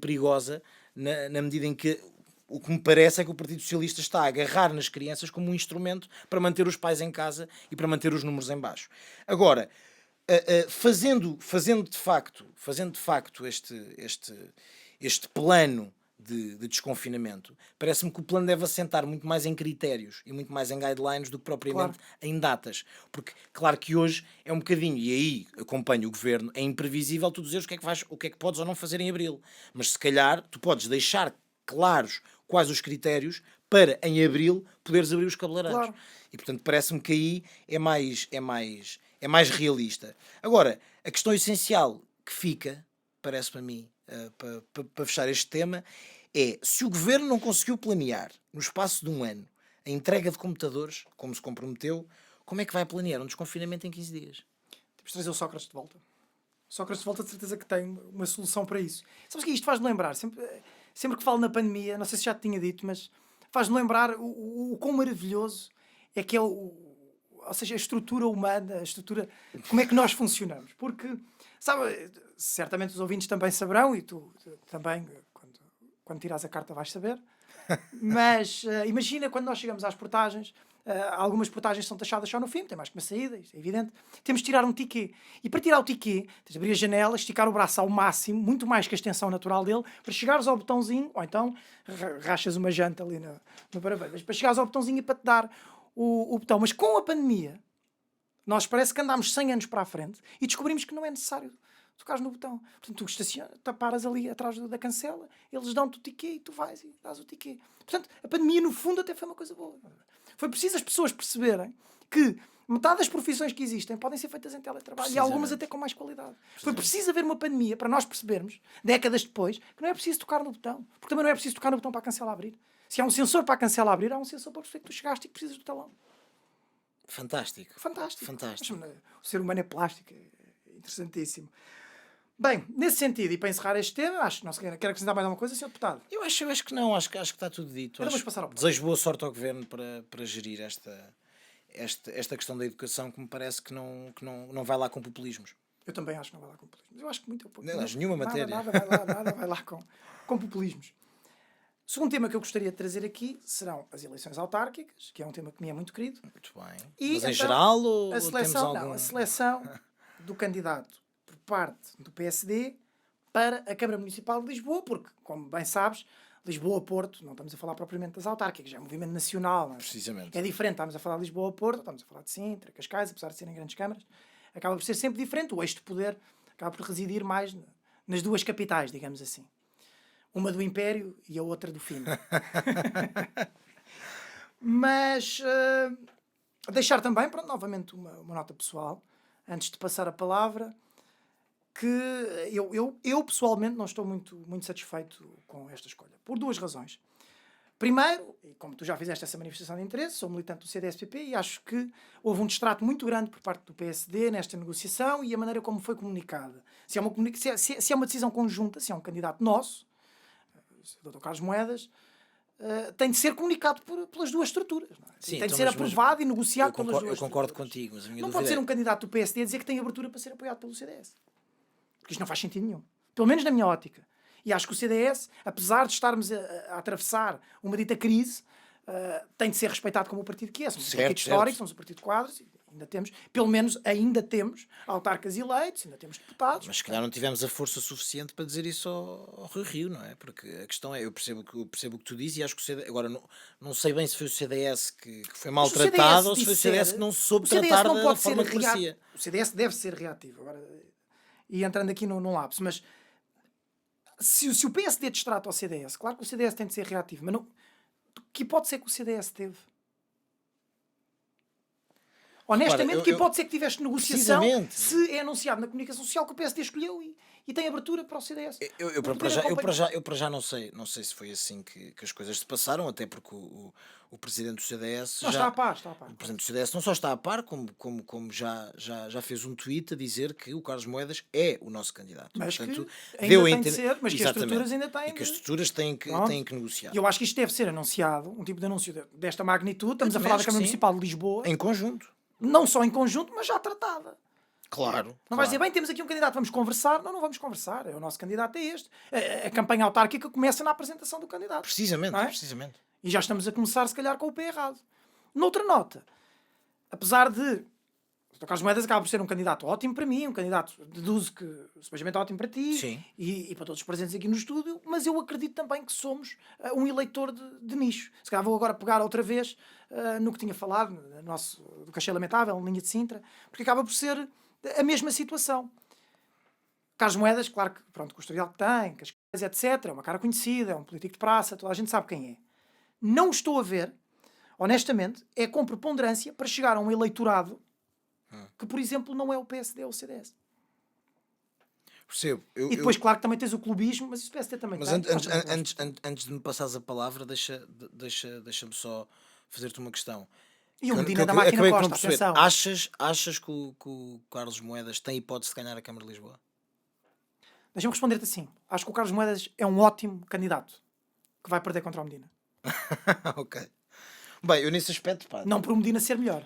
perigosa, na medida em que o que me parece é que o Partido Socialista está a agarrar nas crianças como um instrumento para manter os pais em casa e para manter os números em baixo. Agora, fazendo de facto este plano de desconfinamento, parece-me que o plano deve assentar muito mais em critérios e muito mais em guidelines do que propriamente em datas. Porque, claro que hoje é um bocadinho, e aí acompanho o governo, é imprevisível tu dizeres o que é que podes ou não fazer em abril. Mas se calhar tu podes deixar claros quais os critérios para, em abril, poderes abrir os cabeleireiros.
Claro.
E, portanto, parece-me que aí é mais realista. Agora, a questão essencial que fica, parece-me a mim, para fechar este tema, é se o governo não conseguiu planear, no espaço de um ano, a entrega de computadores, como se comprometeu, como é que vai planear um desconfinamento em 15 dias?
Temos de trazer o Sócrates de volta. O Sócrates de volta, de certeza que tem uma solução para isso. Sabes que isto faz-me lembrar, sempre que falo na pandemia, não sei se já te tinha dito, mas faz-me lembrar o quão maravilhoso é que é ou seja, a estrutura humana, como é que nós funcionamos. Porque, sabe, certamente os ouvintes também saberão, e tu também, quando tiras a carta vais saber, mas imagina quando nós chegamos às portagens, algumas portagens são taxadas só no fim, tem mais que uma saída, isso é evidente. Temos de tirar um tiquê. E para tirar o tiquê, tens de abrir a janela, esticar o braço ao máximo, muito mais que a extensão natural dele, para chegares ao botãozinho, ou então rachas uma janta ali no paraveio, mas para chegares ao botãozinho e para te dar o botão. Mas com a pandemia, nós parece que andámos 100 anos para a frente e descobrimos que não é necessário tocares no botão. Portanto, tu estacionas, paras ali atrás da cancela, eles dão-te o ticket e tu vais e dás o ticket. Portanto, a pandemia, no fundo, até foi uma coisa boa. Foi preciso as pessoas perceberem que metade das profissões que existem podem ser feitas em teletrabalho e algumas até com mais qualidade. Foi preciso haver uma pandemia para nós percebermos, décadas depois, que não é preciso tocar no botão. Porque também não é preciso tocar no botão para a cancela abrir. Se há um sensor para a cancela abrir, há um sensor para perceber que tu chegaste e que precisas do talão.
Fantástico.
Fantástico.
Fantástico.
Mas, o ser humano é plástico. É interessantíssimo. Bem, nesse sentido, e para encerrar este tema, acho que não se quer acrescentar mais alguma coisa, Sr. Deputado.
Eu acho que não, acho que está tudo dito.
Então vamos passar ao
Desejo boa sorte ao Governo para gerir esta questão da educação, que me parece que não vai lá com populismos.
Eu também acho que não vai lá com populismos. Eu acho que muito pouco.
Não acho nenhuma matéria.
Nada vai lá com populismos. O segundo tema que eu gostaria de trazer aqui serão as eleições autárquicas, que é um tema que me é muito querido.
Muito bem.
E,
Mas em
então,
geral ou
a
temos
seleção,
algum...
a seleção do candidato por parte do PSD para a Câmara Municipal de Lisboa, porque, como bem sabes, Lisboa-Porto, não estamos a falar propriamente das autárquicas, é um movimento nacional. Não é?
Precisamente.
É diferente, estamos a falar de Lisboa-Porto, estamos a falar de Sintra, Cascais, apesar de serem grandes câmaras, acaba por ser sempre diferente. O eixo de poder acaba por residir mais nas duas capitais, digamos assim. Uma do Império e a outra do fim. Mas deixar também, pronto, novamente uma nota pessoal, antes de passar a palavra, que eu pessoalmente não estou muito satisfeito com esta escolha. Por duas razões. Primeiro, e como tu já fizeste essa manifestação de interesse, sou militante do CDS-PP e acho que houve um distrato muito grande por parte do PSD nesta negociação e a maneira como foi comunicada. Se é uma decisão conjunta, se é um candidato nosso, o Dr. Carlos Moedas, tem de ser comunicado pelas duas estruturas. Não é?
Sim,
tem de
então,
ser aprovado e negociado pelas duas
eu concordo
estruturas.
contigo, mas a minha
Não
dúvida
pode ser
é...
um candidato do PSD a dizer que tem abertura para ser apoiado pelo CDS. Porque isto não faz sentido nenhum. Pelo menos na minha ótica. E acho que o CDS, apesar de estarmos a atravessar uma dita crise, tem de ser respeitado como o partido que é. Somos um partido histórico, somos um partido de quadros, e ainda temos, pelo menos ainda temos autarcas eleitos, ainda temos deputados.
Mas se calhar não tivemos a força suficiente para dizer isso ao Rui Rio, não é? Porque a questão é, eu percebo o que tu dizes e acho que o CDS, agora não sei bem se foi o CDS que foi maltratado ou se foi o CDS que não soube tratar da forma que merecia.
O CDS deve ser reativo. Agora, e entrando aqui num lapso, mas se o PSD distrata ao CDS, claro que o CDS tem de ser reativo, mas não, que hipótese é que o CDS teve? Honestamente, que hipótese é que tiveste negociação se é anunciado na comunicação social que o PSD escolheu e tem abertura para o CDS?
Eu para já não sei se foi assim que as coisas se passaram, até porque o presidente do CDS
não está a par.
O presidente do CDS não só está a par, como já fez um tweet a dizer que o Carlos Moedas é o nosso candidato.
Mas
portanto,
que ainda tem de ser, mas que as estruturas ainda têm.
E que as estruturas têm que negociar.
E eu acho que isto deve ser anunciado, um tipo de anúncio desta magnitude. Estamos a falar da Câmara Municipal de Lisboa.
Em conjunto.
Não só em conjunto, mas já tratada.
Claro.
Não vais dizer, bem, temos aqui um candidato, vamos conversar. Não vamos conversar. O nosso candidato é este. A campanha autárquica começa na apresentação do candidato.
Precisamente.
E já estamos a começar, se calhar, com o pé errado. Noutra nota, apesar de o Dr. Carlos Moedas acaba por ser um candidato ótimo para mim, um candidato, deduzo que supostamente ótimo para ti e para todos os presentes aqui no estúdio, mas eu acredito também que somos um eleitor de nicho. Se calhar vou agora pegar outra vez no que tinha falado, do Cachê Lamentável, linha de Sintra, porque acaba por ser a mesma situação. Carlos Moedas, claro que, pronto, com o historial que tem, etc., é uma cara conhecida, é um político de praça, toda a gente sabe quem é. Não estou a ver, honestamente, é com preponderância para chegar a um eleitorado que, por exemplo, não é o PSD ou o CDS.
Percebo.
E depois, claro que também tens o clubismo, mas isso o PSD também tem.
Mas antes de me passares a palavra, deixa-me só fazer-te uma questão.
E o Medina da Máquina Costa, atenção.
Achas que o Carlos Moedas tem hipótese de ganhar a Câmara de Lisboa?
Deixa-me responder-te assim. Acho que o Carlos Moedas é um ótimo candidato que vai perder contra o Medina.
Ok. Bem, eu nesse aspecto...
Não por o Medina ser melhor.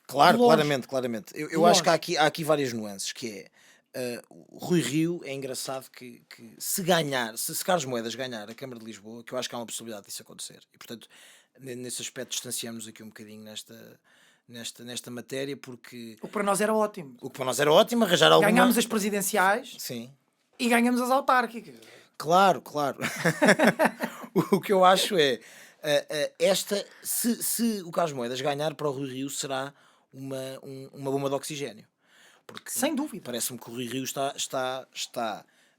Claro, claramente. Eu acho que há aqui várias nuances, que é... o Rui Rio é engraçado que se Carlos Moedas ganhar a Câmara de Lisboa, que eu acho que há uma possibilidade disso acontecer. E, portanto, nesse aspecto distanciamos aqui um bocadinho nesta matéria, porque...
O que para nós era ótimo.
Arranjar alguma...
Ganhámos as presidenciais.
Sim.
E ganhamos as autárquicas.
Claro. O que eu acho é... se o Carlos Moedas ganhar, para o Rui Rio será uma bomba de oxigénio. porque
Sem dúvida.
parece-me que o Rui Rio está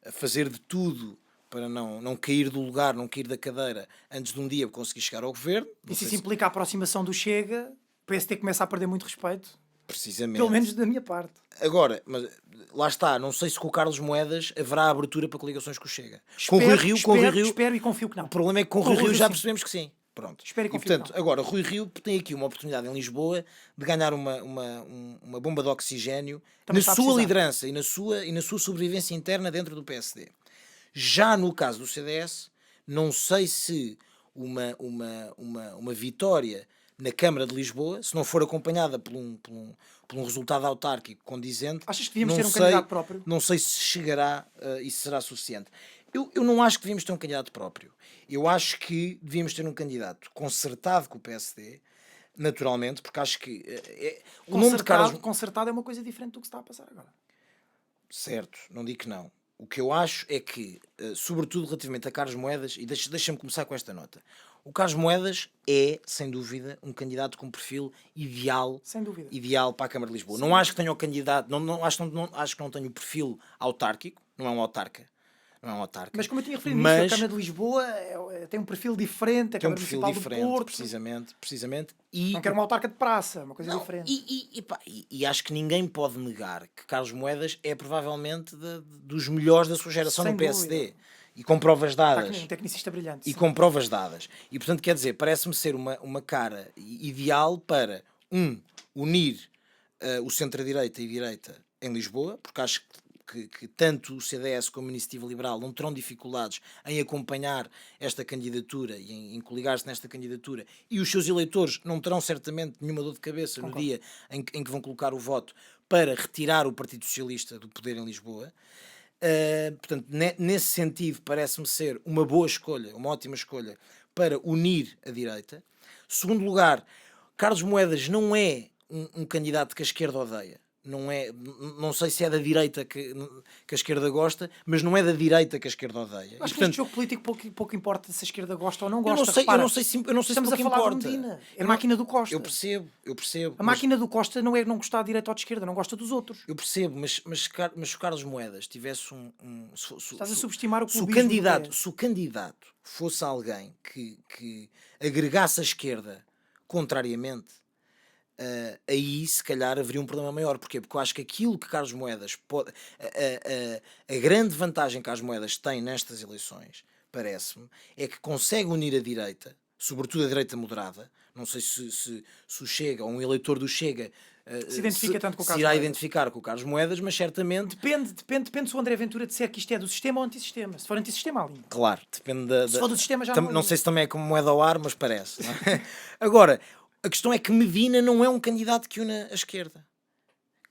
a fazer de tudo para não cair do lugar, não cair da cadeira antes de um dia conseguir chegar ao governo. Não
E se
sei
isso implica a aproximação do Chega, o PSD começa a perder muito respeito,
precisamente.
pelo menos da minha parte.
Agora, mas lá está, não sei se com o Carlos Moedas haverá abertura para coligações com o Chega. Com o Rui Rio,
Espero e confio que não.
o problema é que com o
Com
Rui
o Rui
Rio já
sim.
percebemos que sim. Pronto.
Espero e
E
confio que
portanto,
não.
agora, Rui Rio tem aqui uma oportunidade em Lisboa de ganhar uma bomba de oxigênio
Também
na
está a
sua
precisar.
liderança e na sua sobrevivência interna dentro do PSD. Já no caso do CDS, não sei se uma vitória na Câmara de Lisboa, se não for acompanhada por um resultado autárquico condizente,
Achas que devíamos
não
ter um
sei,
candidato próprio?
não sei se chegará e se será suficiente. Eu não acho que devíamos ter um candidato próprio. Eu acho que devíamos ter um candidato concertado com o PSD, naturalmente, porque acho que o nome de Carlos...
Concertado é uma coisa diferente do que se está a passar agora.
Certo, não digo que não. O que eu acho é que, sobretudo relativamente a Carlos Moedas, e deixa-me começar com esta nota. O Carlos Moedas é, sem dúvida, um candidato com perfil ideal,
Sem dúvida.
ideal para a Câmara de Lisboa. Não acho que tenha o candidato, acho que não tenha o perfil autárquico, não é um autarca. Não é um autarca.
Mas como eu tinha referido
Mas
nisso, a Câmara de Lisboa tem um perfil diferente, a
tem um
Câmara
perfil
Municipal do
diferente,
Porto.
precisamente. E
Não quero uma autarca de praça, uma coisa
não,
diferente.
e acho que ninguém pode negar que Carlos Moedas é provavelmente dos melhores da sua geração
Sem
no PSD.
dúvida.
E com provas dadas.
Um tecnicista brilhante.
E
sim.
com provas dadas. E portanto, quer dizer, parece-me ser uma cara ideal para, unir o centro-direita e direita em Lisboa, porque acho que tanto o CDS como a Iniciativa Liberal não terão dificuldades em acompanhar esta candidatura e em coligar-se nesta candidatura, e os seus eleitores não terão certamente nenhuma dor de cabeça no dia em que vão colocar o voto para retirar o Partido Socialista do poder em Lisboa. Portanto, nesse sentido, parece-me ser uma boa escolha, uma ótima escolha para unir a direita. Segundo lugar, Carlos Moedas não é um candidato que a esquerda odeia. Não sei se é da direita que a esquerda gosta, mas não é da direita que a esquerda odeia.
Acho que neste jogo político pouco importa se a esquerda gosta ou não gosta.
Eu não sei se
Estamos a
pouco
falar
importa.
de Medina. É a máquina do Costa.
Eu percebo.
A máquina do Costa não é não gostar de direita ou de esquerda, não gosta dos outros.
Eu percebo, mas se o Carlos Moedas tivesse
Estás a subestimar o
se o
clubismo do
candidato,
PS.
se o candidato fosse alguém que agregasse a esquerda contrariamente, aí se calhar haveria um problema maior. Porquê? Porque eu acho que aquilo que Carlos Moedas pode. A grande vantagem que Carlos Moedas tem nestas eleições, parece-me, é que consegue unir a direita, sobretudo a direita moderada. Não sei se o Chega, ou um eleitor do Chega,
Se identifica tanto com o
se
Carlos
irá
Moedas.
identificar com o Carlos Moedas, mas certamente.
Depende se o André Ventura disser que isto é do sistema ou antissistema. Se for antissistema, alinho.
Claro, depende
Se for do sistema, já
não
alinho.
sei se também é como moeda ao ar, mas parece. Não é? Agora, a questão é que Medina não é um candidato que une a esquerda.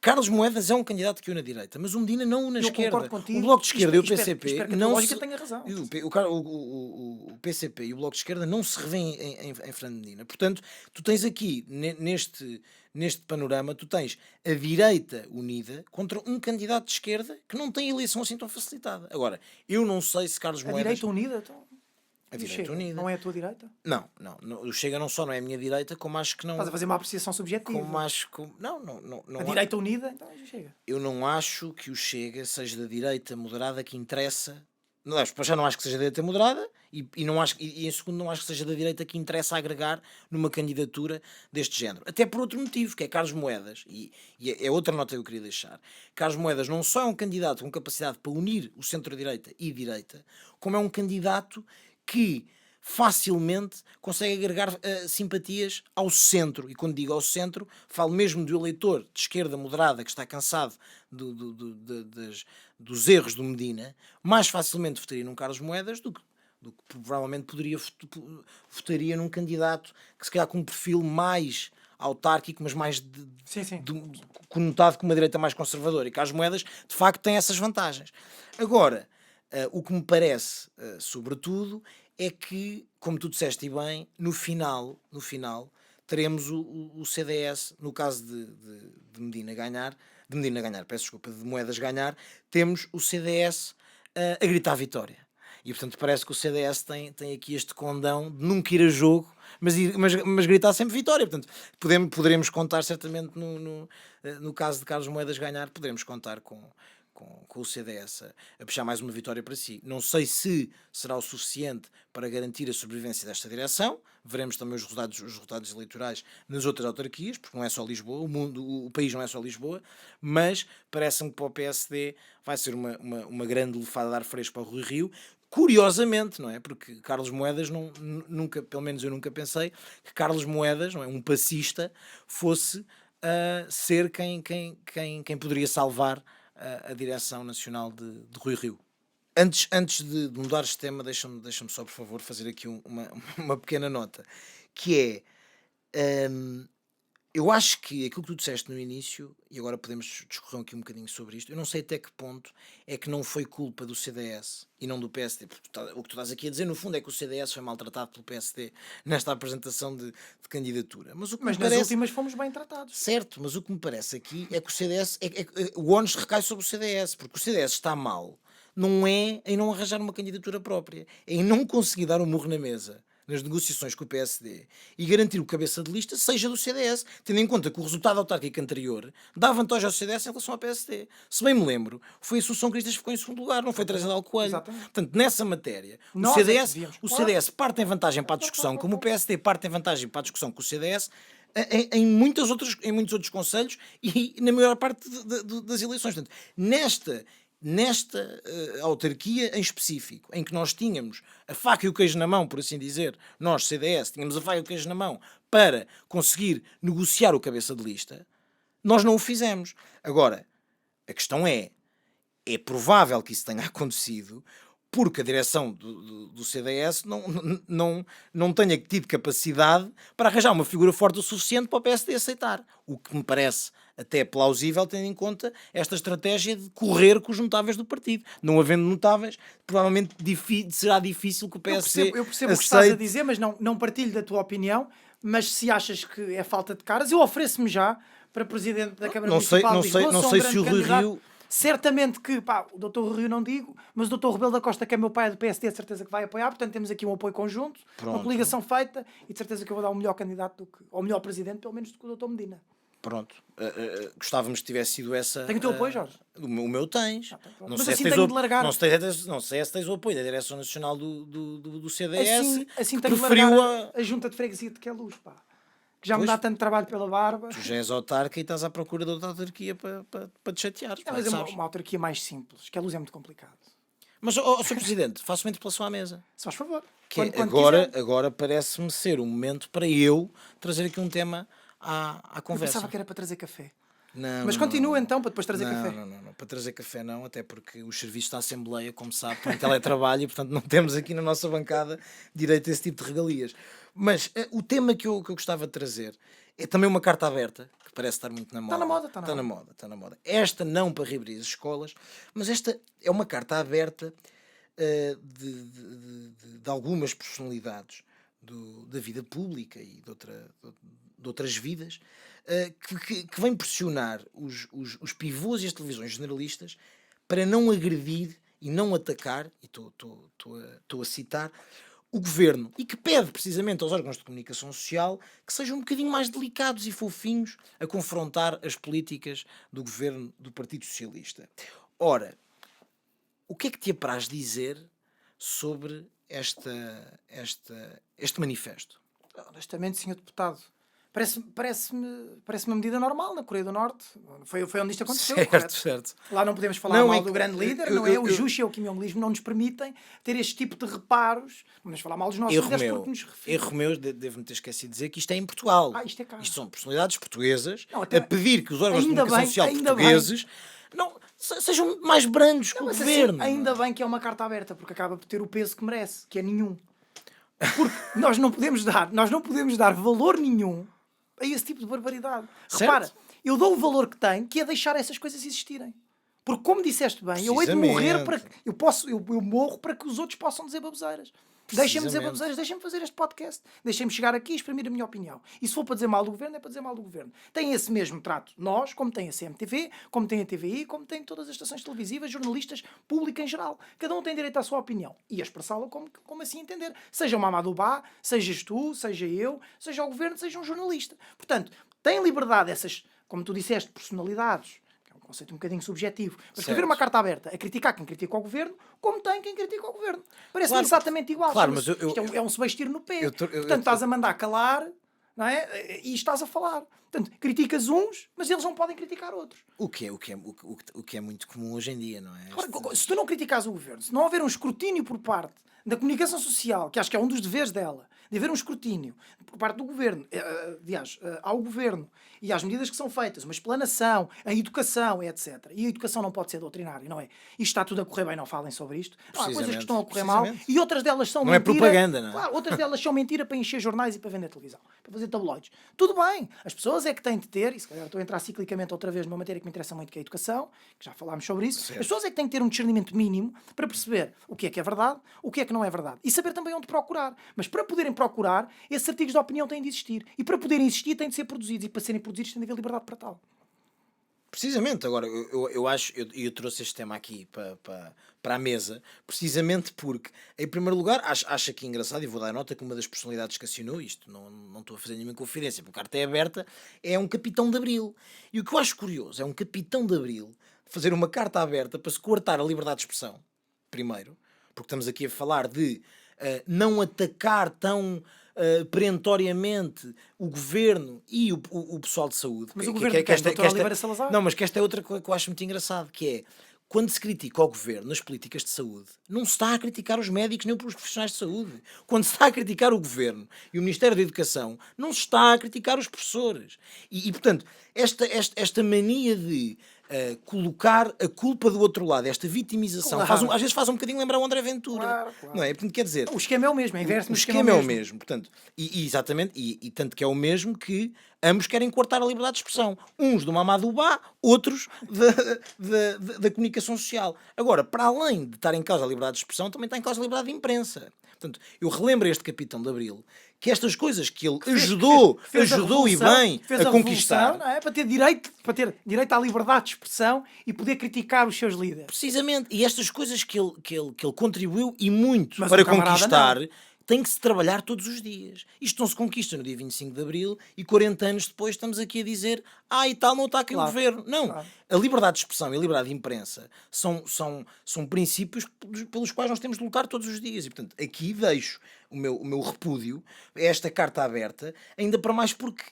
Carlos Moedas é um candidato que une a direita, mas o Medina não une a
Eu
esquerda.
concordo contigo.
O Bloco de Esquerda e o
Espero
PCP
que a tua
não
lógica
se...
tenha razão.
O PCP e o Bloco de Esquerda não se revêem em Fernando Medina. Portanto, tu tens aqui, neste panorama, tu tens a direita unida contra um candidato de esquerda que não tem eleição assim tão facilitada. Agora, eu não sei se Carlos
A
Moedas...
direita unida, então.
A direita unida.
Não é a tua direita?
Não, o Chega não só não é a minha direita, como acho que não...
Estás a fazer uma apreciação subjetiva.
Como acho que... Não
A direita unida, então chega.
Eu não acho que o Chega seja da direita moderada que interessa. Não, já não acho que seja da direita moderada e não acho, e em segundo não acho que seja da direita que interessa agregar numa candidatura deste género. Até por outro motivo, que é Carlos Moedas, e é outra nota que eu queria deixar. Carlos Moedas não só é um candidato com capacidade para unir o centro-direita e direita, como é um candidato que facilmente consegue agregar simpatias ao centro. E quando digo ao centro, falo mesmo do eleitor de esquerda moderada que está cansado dos erros do Medina, mais facilmente votaria num Carlos Moedas do que provavelmente votaria num candidato que se calhar com um perfil mais autárquico, mas mais conotado como uma direita mais conservadora. E Carlos Moedas, de facto, tem essas vantagens. Agora, o que me parece, sobretudo, é que, como tu disseste bem, no final teremos o CDS, no caso de Medina ganhar, peço desculpa, de Moedas ganhar, temos o CDS a gritar vitória. E portanto parece que o CDS tem aqui este condão de nunca ir a jogo, mas gritar sempre vitória. Portanto, poderemos contar certamente no caso de Carlos Moedas ganhar, poderemos contar com o CDS a puxar mais uma vitória para si. Não sei se será o suficiente para garantir a sobrevivência desta direção. Veremos também os resultados eleitorais nas outras autarquias, porque não é só Lisboa, o país não é só Lisboa, mas parece-me que para o PSD vai ser uma grande lefada de ar fresco para o Rui Rio. Curiosamente, não é? Porque Carlos Moedas, nunca, pelo menos eu nunca pensei que Carlos Moedas, não é? Um passista, fosse ser quem poderia salvar a direção nacional de Rui Rio. Antes de mudar este tema, deixa-me só, por favor, fazer aqui uma pequena nota, que é, eu acho que aquilo que tu disseste no início, e agora podemos discorrer aqui um bocadinho sobre isto, eu não sei até que ponto é que não foi culpa do CDS e não do PSD, porque o que tu estás aqui a dizer, no fundo, é que o CDS foi maltratado pelo PSD nesta apresentação de candidatura. Mas
nas últimas fomos bem tratados.
Certo, mas o que me parece aqui é que o CDS, o ónus recai sobre o CDS, porque o CDS está mal, não é em não arranjar uma candidatura própria, é em não conseguir dar um murro na mesa nas negociações com o PSD e garantir o cabeça de lista seja do CDS, tendo em conta que o resultado autárquico anterior dá vantagem ao CDS em relação ao PSD. Se bem me lembro, foi a Associação Cristas que ficou em segundo lugar, não foi Teresa Del Coelho.
Exatamente.
Portanto, nessa matéria, o
Claro.
CDS parte em vantagem para a discussão, como o PSD parte em vantagem para a discussão com o CDS, em muitos outros conselhos e na maior parte das eleições. Portanto, nesta autarquia em específico, em que nós tínhamos a faca e o queijo na mão, por assim dizer, nós, CDS, tínhamos a faca e o queijo na mão para conseguir negociar o cabeça de lista, nós não o fizemos. Agora, a questão é provável que isso tenha acontecido porque a direção do CDS não tenha tido capacidade para arranjar uma figura forte o suficiente para o PSD aceitar. O que me parece até plausível, tendo em conta esta estratégia de correr com os notáveis do partido. Não havendo notáveis, provavelmente será difícil que o PSD
Eu percebo o que estás a dizer, mas não partilho da tua opinião. Mas se achas que é falta de caras, eu ofereço-me já para Presidente da Câmara Municipal de Lisboa.
Não sei se o Rui Rio...
Certamente que, o Dr. Rui Rio não digo, mas o Dr. Rebelo da Costa, que é meu pai do PSD, de certeza que vai apoiar. Portanto, temos aqui um apoio conjunto, uma coligação feita, e de certeza que eu vou dar um melhor candidato ou melhor Presidente, pelo menos, do que o Dr. Medina.
Pronto. Gostávamos que tivesse sido essa...
Tenho o teu apoio, Jorge?
O meu tens.
Mas assim tenho de largar.
Não sei se tens o apoio da Direção Nacional do CDS,
assim
que
tenho de
preferiu
largar a junta de freguesia de Queluz, que já me dá tanto trabalho pela barba.
Tu já és autarca e estás à procura de outra autarquia para te chatear.
Mas é uma autarquia mais simples, que a luz é muito complicado.
Mas, Sr. Presidente, faço uma interpelação à mesa.
Se faz favor.
Agora parece-me ser um momento para eu trazer aqui um tema à conversa.
Eu pensava que era para trazer café.
Não,
mas continua então para depois trazer café.
Não, para trazer café não, até porque os serviços da Assembleia, como sabe, estão em teletrabalho e portanto não temos aqui na nossa bancada direito a esse tipo de regalias. Mas o tema que eu gostava de trazer é também uma carta aberta, que parece estar muito na moda. Está na moda. Esta não para reabrir as escolas, mas esta é uma carta aberta de algumas personalidades da vida pública e de outras vidas, que vem pressionar os pivôs e as televisões generalistas para não agredir e não atacar, e estou a citar, o governo, e que pede precisamente aos órgãos de comunicação social que sejam um bocadinho mais delicados e fofinhos a confrontar as políticas do governo do Partido Socialista. Ora, o que é que te apraz dizer sobre este manifesto?
Honestamente, Sr. Deputado, parece-me uma medida normal na Coreia do Norte. Foi onde isto aconteceu,
certo.
Lá não podemos falar mal do grande líder, não é? O Juche e o Kim Jong-il não nos permitem ter este tipo de reparos. Não podemos falar mal dos nossos líderes porque nos referem.
Erro meu, devo-me ter esquecido de dizer que isto é em Portugal.
Isto é cá.
Isto são personalidades portuguesas a pedir que os órgãos de comunicação social portugueses sejam mais brandos que o governo.
Ainda bem que é uma carta aberta, porque acaba por ter o peso que merece, que é nenhum. Porque nós não podemos dar valor nenhum a esse tipo de barbaridade.
Certo.
Repara, eu dou o valor que tem, que é deixar essas coisas existirem. Porque, como disseste bem, eu hei de morrer para que eu morro para que os outros possam dizer baboseiras. Deixem-me dizer,
Precisamente.
deixem-me fazer este podcast. Deixem-me chegar aqui e exprimir a minha opinião. E se for para dizer mal do governo, é para dizer mal do governo. Tem esse mesmo trato nós, como tem a CMTV, como tem a TVI, como tem todas as estações televisivas, jornalistas, público em geral. Cada um tem direito à sua opinião. E a expressá-la como assim entender. Seja o Mamadou Ba, sejas tu, seja eu, seja o governo, seja um jornalista. Portanto, tem liberdade essas, como tu disseste, personalidades, conceito um bocadinho subjetivo, mas escrever uma carta aberta a criticar quem critica o governo, como tem quem critica o governo. Parece-me exatamente igual.
Claro, mas
isto é um subestir no pé. Portanto, estás a mandar calar, não é? E estás a falar. Portanto, criticas uns, mas eles não podem criticar outros.
O que é muito comum hoje em dia, não é?
Claro, se tu não criticas o governo, se não houver um escrutínio por parte da comunicação social, que acho que é um dos deveres dela, de haver um escrutínio por parte do governo, aliás, ao governo e às medidas que são feitas, uma explanação, a educação, etc. E a educação não pode ser doutrinária, não é? Isto está tudo a correr bem, não falem sobre isto. Há coisas que estão a correr mal e outras delas são
não
mentira.
É propaganda, não é?
Claro, outras delas são mentira para encher jornais e para vender televisão, para fazer tabloides. Tudo bem, as pessoas é que têm de ter, e se calhar estou a entrar ciclicamente outra vez numa matéria que me interessa muito, que é a educação, que já falámos sobre isso,
Certo.
as pessoas é que têm de ter um discernimento mínimo para perceber o que é verdade, o que não é verdade. E saber também onde procurar. Mas para poderem procurar, esses artigos de opinião têm de existir. E para poderem existir, têm de ser produzidos. E para serem produzidos, tem de haver liberdade para tal.
Precisamente, agora eu trouxe este tema aqui para a mesa, precisamente porque, em primeiro lugar, acho aqui engraçado, e vou dar nota que uma das personalidades que assinou isto, não estou a fazer nenhuma confidência, porque a carta é aberta, é um capitão de Abril. E o que eu acho curioso é um capitão de Abril fazer uma carta aberta para se coartar a liberdade de expressão, primeiro, porque estamos aqui a falar de não atacar tão perentoriamente o governo e o pessoal de saúde.
Mas o governo quer, Dr. Oliveira Salazar?
Não, mas que esta é outra coisa que eu acho muito engraçado, que é, quando se critica o governo nas políticas de saúde, não se está a criticar os médicos nem os profissionais de saúde. Quando se está a criticar o governo e o Ministério da Educação, não se está a criticar os professores. E portanto, esta mania de colocar a culpa do outro lado, esta vitimização,
Claro.
às vezes faz um bocadinho lembrar o André Ventura.
Claro.
Não é? Portanto, quer dizer,
O esquema é o mesmo, é inverso.
o esquema é o mesmo, portanto, exatamente, e tanto que é o mesmo que ambos querem cortar a liberdade de expressão. Uns do Mamadou Ba, outros da comunicação social. Agora, para além de estar em causa a liberdade de expressão, também está em causa a liberdade de imprensa. Portanto, eu relembro este capitão de Abril, que estas coisas que ele ajudou e bem a conquistar,
não é? Para ter direito à liberdade de expressão e poder criticar os seus líderes.
precisamente, e estas coisas que ele contribuiu e muito
Mas
para
o camarada
conquistar, tem que se trabalhar todos os dias. Isto não se conquista no dia 25 de Abril e 40 anos depois estamos aqui a dizer e tal, não está aqui o governo. Não, a liberdade de expressão e a liberdade de imprensa são princípios pelos quais nós temos de lutar todos os dias. E, portanto, aqui deixo o meu repúdio a esta carta aberta, ainda para mais porque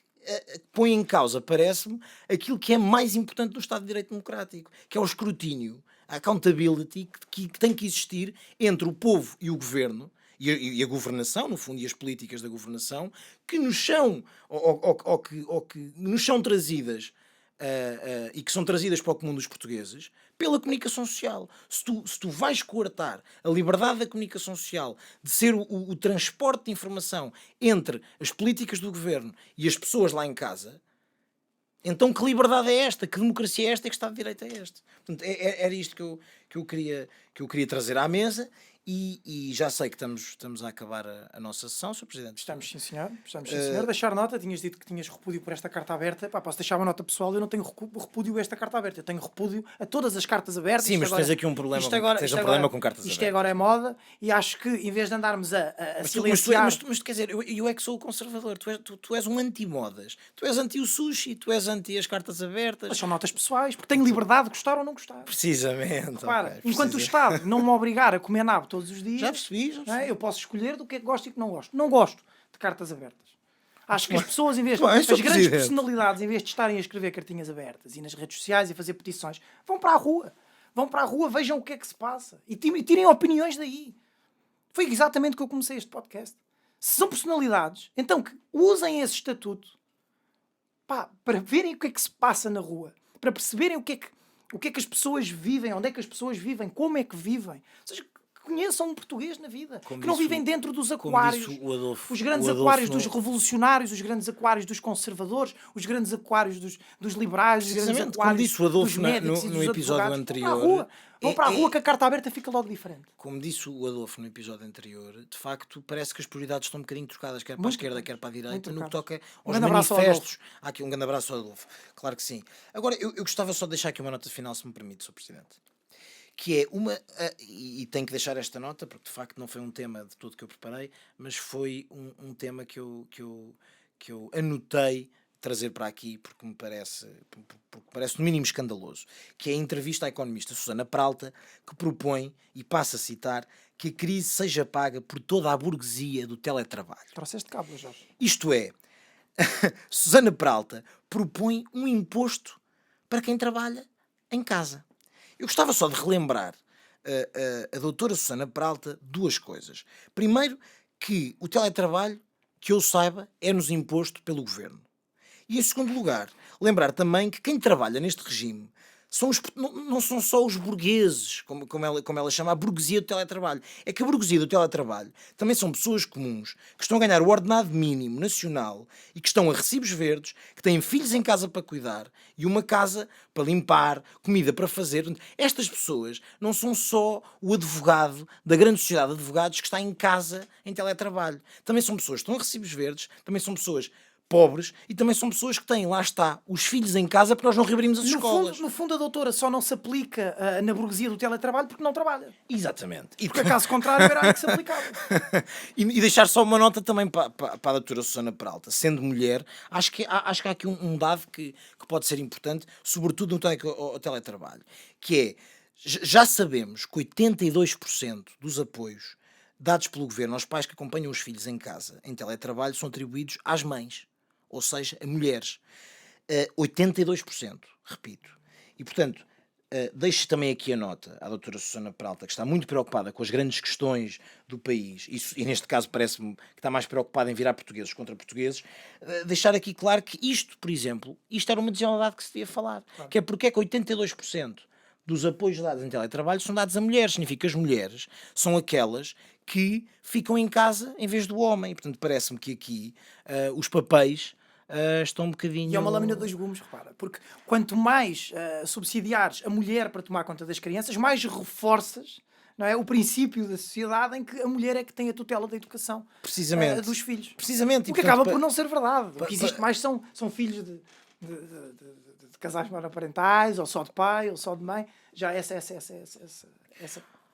põe em causa, parece-me, aquilo que é mais importante no Estado de Direito Democrático, que é o escrutínio, a accountability que tem que existir entre o povo e o governo, e a governação, no fundo, e as políticas da governação, que nos são, ou que nos são trazidas e que são trazidas para o comum dos portugueses pela comunicação social. Se tu vais coartar a liberdade da comunicação social de ser o transporte de informação entre as políticas do governo e as pessoas lá em casa, então que liberdade é esta? Que democracia é esta? E que Estado de Direito é este? Portanto, era isto que eu queria trazer à mesa. E já sei que estamos a acabar a nossa sessão, Sr. Presidente.
Estamos, sim, senhor. Deixar nota, tinhas dito que tinhas repúdio por esta carta aberta. Pá, posso deixar uma nota pessoal, eu não tenho repúdio a esta carta aberta. Eu tenho repúdio a todas as cartas abertas.
Sim, mas tens aqui um problema, com cartas abertas.
Isto agora é moda e acho que, em vez de andarmos a silenciar...
Mas quer dizer, eu é que sou o conservador. Tu és um anti-modas. Tu és anti o sushi, tu és anti as cartas abertas.
Mas são notas pessoais, porque tenho liberdade de gostar ou não gostar.
Precisamente.
Repara, enquanto o Estado não me obrigar a comer nabo todos os dias,
já percebi.
Eu posso escolher do que é que gosto e que não gosto. Não gosto de cartas abertas. Acho que as pessoas, as grandes personalidades, em vez de estarem a escrever cartinhas abertas e nas redes sociais e fazer petições, vão para a rua. Vão para a rua, vejam o que é que se passa e tirem opiniões daí. Foi exatamente o que eu comecei este podcast. Se são personalidades, então que usem esse estatuto para verem o que é que se passa na rua, para perceberem o que é que as pessoas vivem, onde é que as pessoas vivem, como é que vivem. Ou seja, conheçam um português na vida, que não vivem dentro dos aquários, os grandes aquários dos revolucionários, os grandes aquários dos conservadores, os grandes aquários dos liberais, os grandes aquários
como disse o Adolfo
dos médicos
no episódio anterior,
Vão para a rua que a carta aberta fica logo diferente.
Como disse o Adolfo no episódio anterior, de facto parece que as prioridades estão um bocadinho trocadas, quer para a
Muito
esquerda,
trocadas.
quer para a
Muito
direita, no que
trocadas.
toca
Um
aos
grande abraço ao
manifestos. Há aqui um grande abraço ao Adolfo, claro que sim. Agora, eu gostava só de deixar aqui uma nota final, se me permite, Sr. Presidente. Que é e tenho que deixar esta nota, porque de facto não foi um tema de tudo que eu preparei, mas foi um tema que eu anotei trazer para aqui, porque me parece no mínimo escandaloso, que é a entrevista à economista Susana Peralta, que propõe, e passo a citar, que a crise seja paga por toda a burguesia do teletrabalho.
Trouxeste cabo, Jorge.
Isto é, Susana Peralta propõe um imposto para quem trabalha em casa. Eu gostava só de relembrar a doutora Susana Peralta duas coisas. Primeiro, que o teletrabalho, que eu saiba, é-nos imposto pelo governo. E em segundo lugar, lembrar também que quem trabalha neste regime não são só os burgueses, como ela chama, a burguesia do teletrabalho. É que a burguesia do teletrabalho também são pessoas comuns que estão a ganhar o ordenado mínimo nacional e que estão a recibos verdes, que têm filhos em casa para cuidar e uma casa para limpar, comida para fazer. Estas pessoas não são só o advogado da grande sociedade de advogados que está em casa em teletrabalho. Também são pessoas que estão a recibos verdes, também são pessoas pobres e também são pessoas que têm, lá está, os filhos em casa porque nós não reabrimos as escolas.
No fundo, a doutora só não se aplica na burguesia do teletrabalho porque não trabalha.
Exatamente. E
Porque, caso contrário, era aí que se aplicava.
e deixar só uma nota também para a doutora Susana Peralta. Sendo mulher, acho que há aqui um dado que pode ser importante, sobretudo no teletrabalho, que é, já sabemos que 82% dos apoios dados pelo governo aos pais que acompanham os filhos em casa em teletrabalho são atribuídos às mães, ou seja, a mulheres. 82%, repito. E, portanto, deixo também aqui a nota à doutora Susana Peralta, que está muito preocupada com as grandes questões do país, e neste caso parece-me que está mais preocupada em virar portugueses contra portugueses, deixar aqui claro que isto, por exemplo, isto era uma desigualdade que se devia falar, claro. Que é porque é que 82% dos apoios dados em teletrabalho são dados a mulheres. Significa que as mulheres são aquelas que ficam em casa em vez do homem. E, portanto, parece-me que aqui os papéis estão um bocadinho...
E é uma lâmina de dois gumes, repara. Porque quanto mais subsidiares a mulher para tomar conta das crianças, mais reforças, não é, o princípio da sociedade em que a mulher é que tem a tutela da educação dos filhos.
Precisamente.
O que acaba por não ser verdade. O que existe mais são filhos de casais monoparentais, ou só de pai, ou só de mãe. Já essa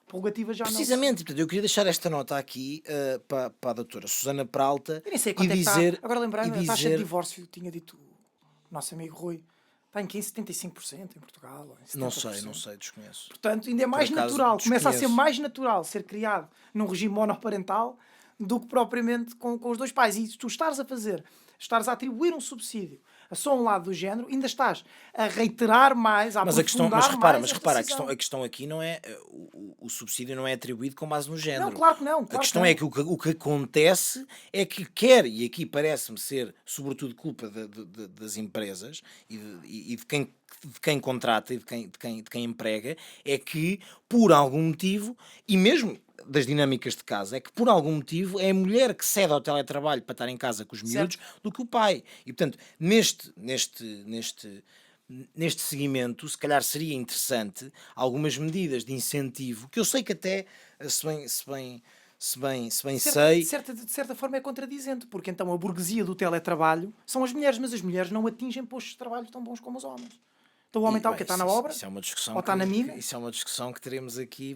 prerrogativa já
precisamente, portanto, eu queria deixar esta nota aqui para a doutora Susana Peralta.
Eu nem sei quanto está. Agora lembrar-me, a taxa de divórcio, tinha dito o nosso amigo Rui, está em 75% em Portugal. Ou em 70%.
Não sei, desconheço.
Portanto, ainda é mais natural, começa a ser mais natural ser criado num regime monoparental do que propriamente com os dois pais. E tu estares a atribuir um subsídio a só um lado do género, ainda estás a reiterar mais, a aprofundar
mas repara, a questão aqui não é, o subsídio não é atribuído com base no género.
Não, claro que não.
A questão é que o que acontece é que quer, e aqui parece-me ser sobretudo culpa das empresas e de quem contrata e de quem emprega, é que por algum motivo, e mesmo das dinâmicas de casa, é que por algum motivo é a mulher que cede ao teletrabalho para estar em casa com os miúdos do que o pai. E portanto, neste seguimento, se calhar seria interessante algumas medidas de incentivo, que eu sei que até, se bem sei...
De certa forma é contradizente, porque então a burguesia do teletrabalho são as mulheres, mas as mulheres não atingem postos de trabalho tão bons como os homens. Então o homem está o quê? Está na obra?
Isso é uma discussão
ou está na mina?
Isso é uma discussão que teremos aqui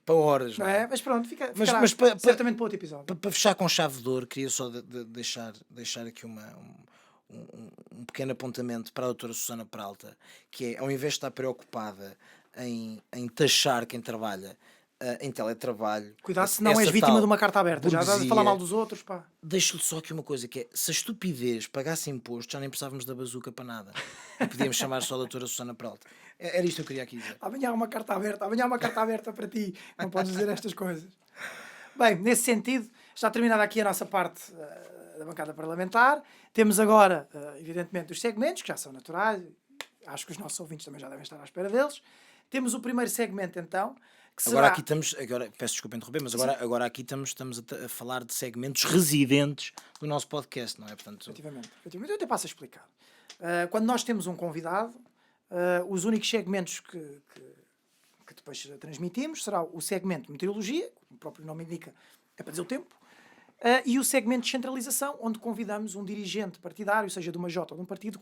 para horas. Não é?
Mas pronto, mas certamente para outro episódio.
Para fechar com chave de ouro, queria só deixar aqui um pequeno apontamento para a doutora Susana Peralta, que é, ao invés de estar preocupada em taxar quem trabalha em teletrabalho...
Cuidado se não és vítima de uma carta aberta. Já estás a falar mal dos outros, pá.
Deixo-lhe só aqui uma coisa, que é, se a estupidez pagasse imposto, já nem precisávamos da bazuca para nada. E podíamos chamar só a doutora Susana Peralta. Era isto que eu queria aqui dizer.
Amanhã há uma carta aberta para ti. Não podes dizer estas coisas. Bem, nesse sentido, está terminada aqui a nossa parte da bancada parlamentar. Temos agora, evidentemente, os segmentos, que já são naturais. Acho que os nossos ouvintes também já devem estar à espera deles. Temos o primeiro segmento, então, que será...
Agora aqui estamos, peço desculpa interromper, mas agora aqui estamos a falar de segmentos residentes do nosso podcast, não é? Portanto...
Efetivamente. Eu até passo a explicar. Quando nós temos um convidado, os únicos segmentos que depois transmitimos, será o segmento de meteorologia, como o próprio nome indica, é para dizer o tempo, e o segmento de descentralização, onde convidamos um dirigente partidário, seja de uma Jota ou de um partido,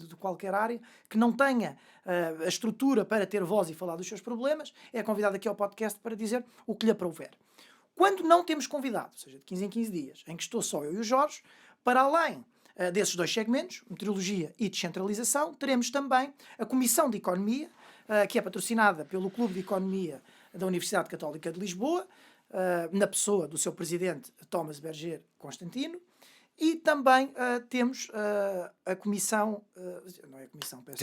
de qualquer área, que não tenha a estrutura para ter voz e falar dos seus problemas, é convidado aqui ao podcast para dizer o que lhe aprouver. Quando não temos convidado, ou seja, de 15 em 15 dias, em que estou só eu e o Jorge, para além desses dois segmentos, meteorologia e descentralização, teremos também a Comissão de Economia, que é patrocinada pelo Clube de Economia da Universidade Católica de Lisboa, na pessoa do seu presidente Thomas Berger Constantino, e também temos a comissão, não é a comissão, peço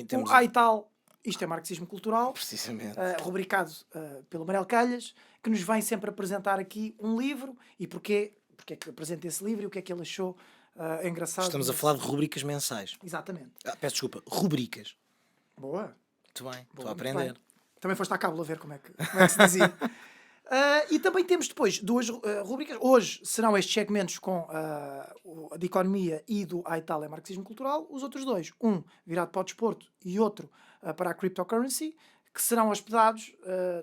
Temos
o AITAL, isto é marxismo cultural,
precisamente.
rubricado pelo Manel Calhas, que nos vem sempre apresentar aqui um livro e porque é que apresenta esse livro e o que é que ele achou engraçado.
Estamos a falar de rubricas mensais.
Exatamente.
Peço desculpa, rubricas.
Boa.
Muito bem, estou
Boa,
a
muito
aprender.
bem. Também foste à cábula ver como é que se dizia. E também temos depois duas rubricas. Hoje serão estes segmentos com a de economia e do AITAL, é marxismo cultural. Os outros dois, um virado para o desporto e outro para a cryptocurrency, que serão hospedados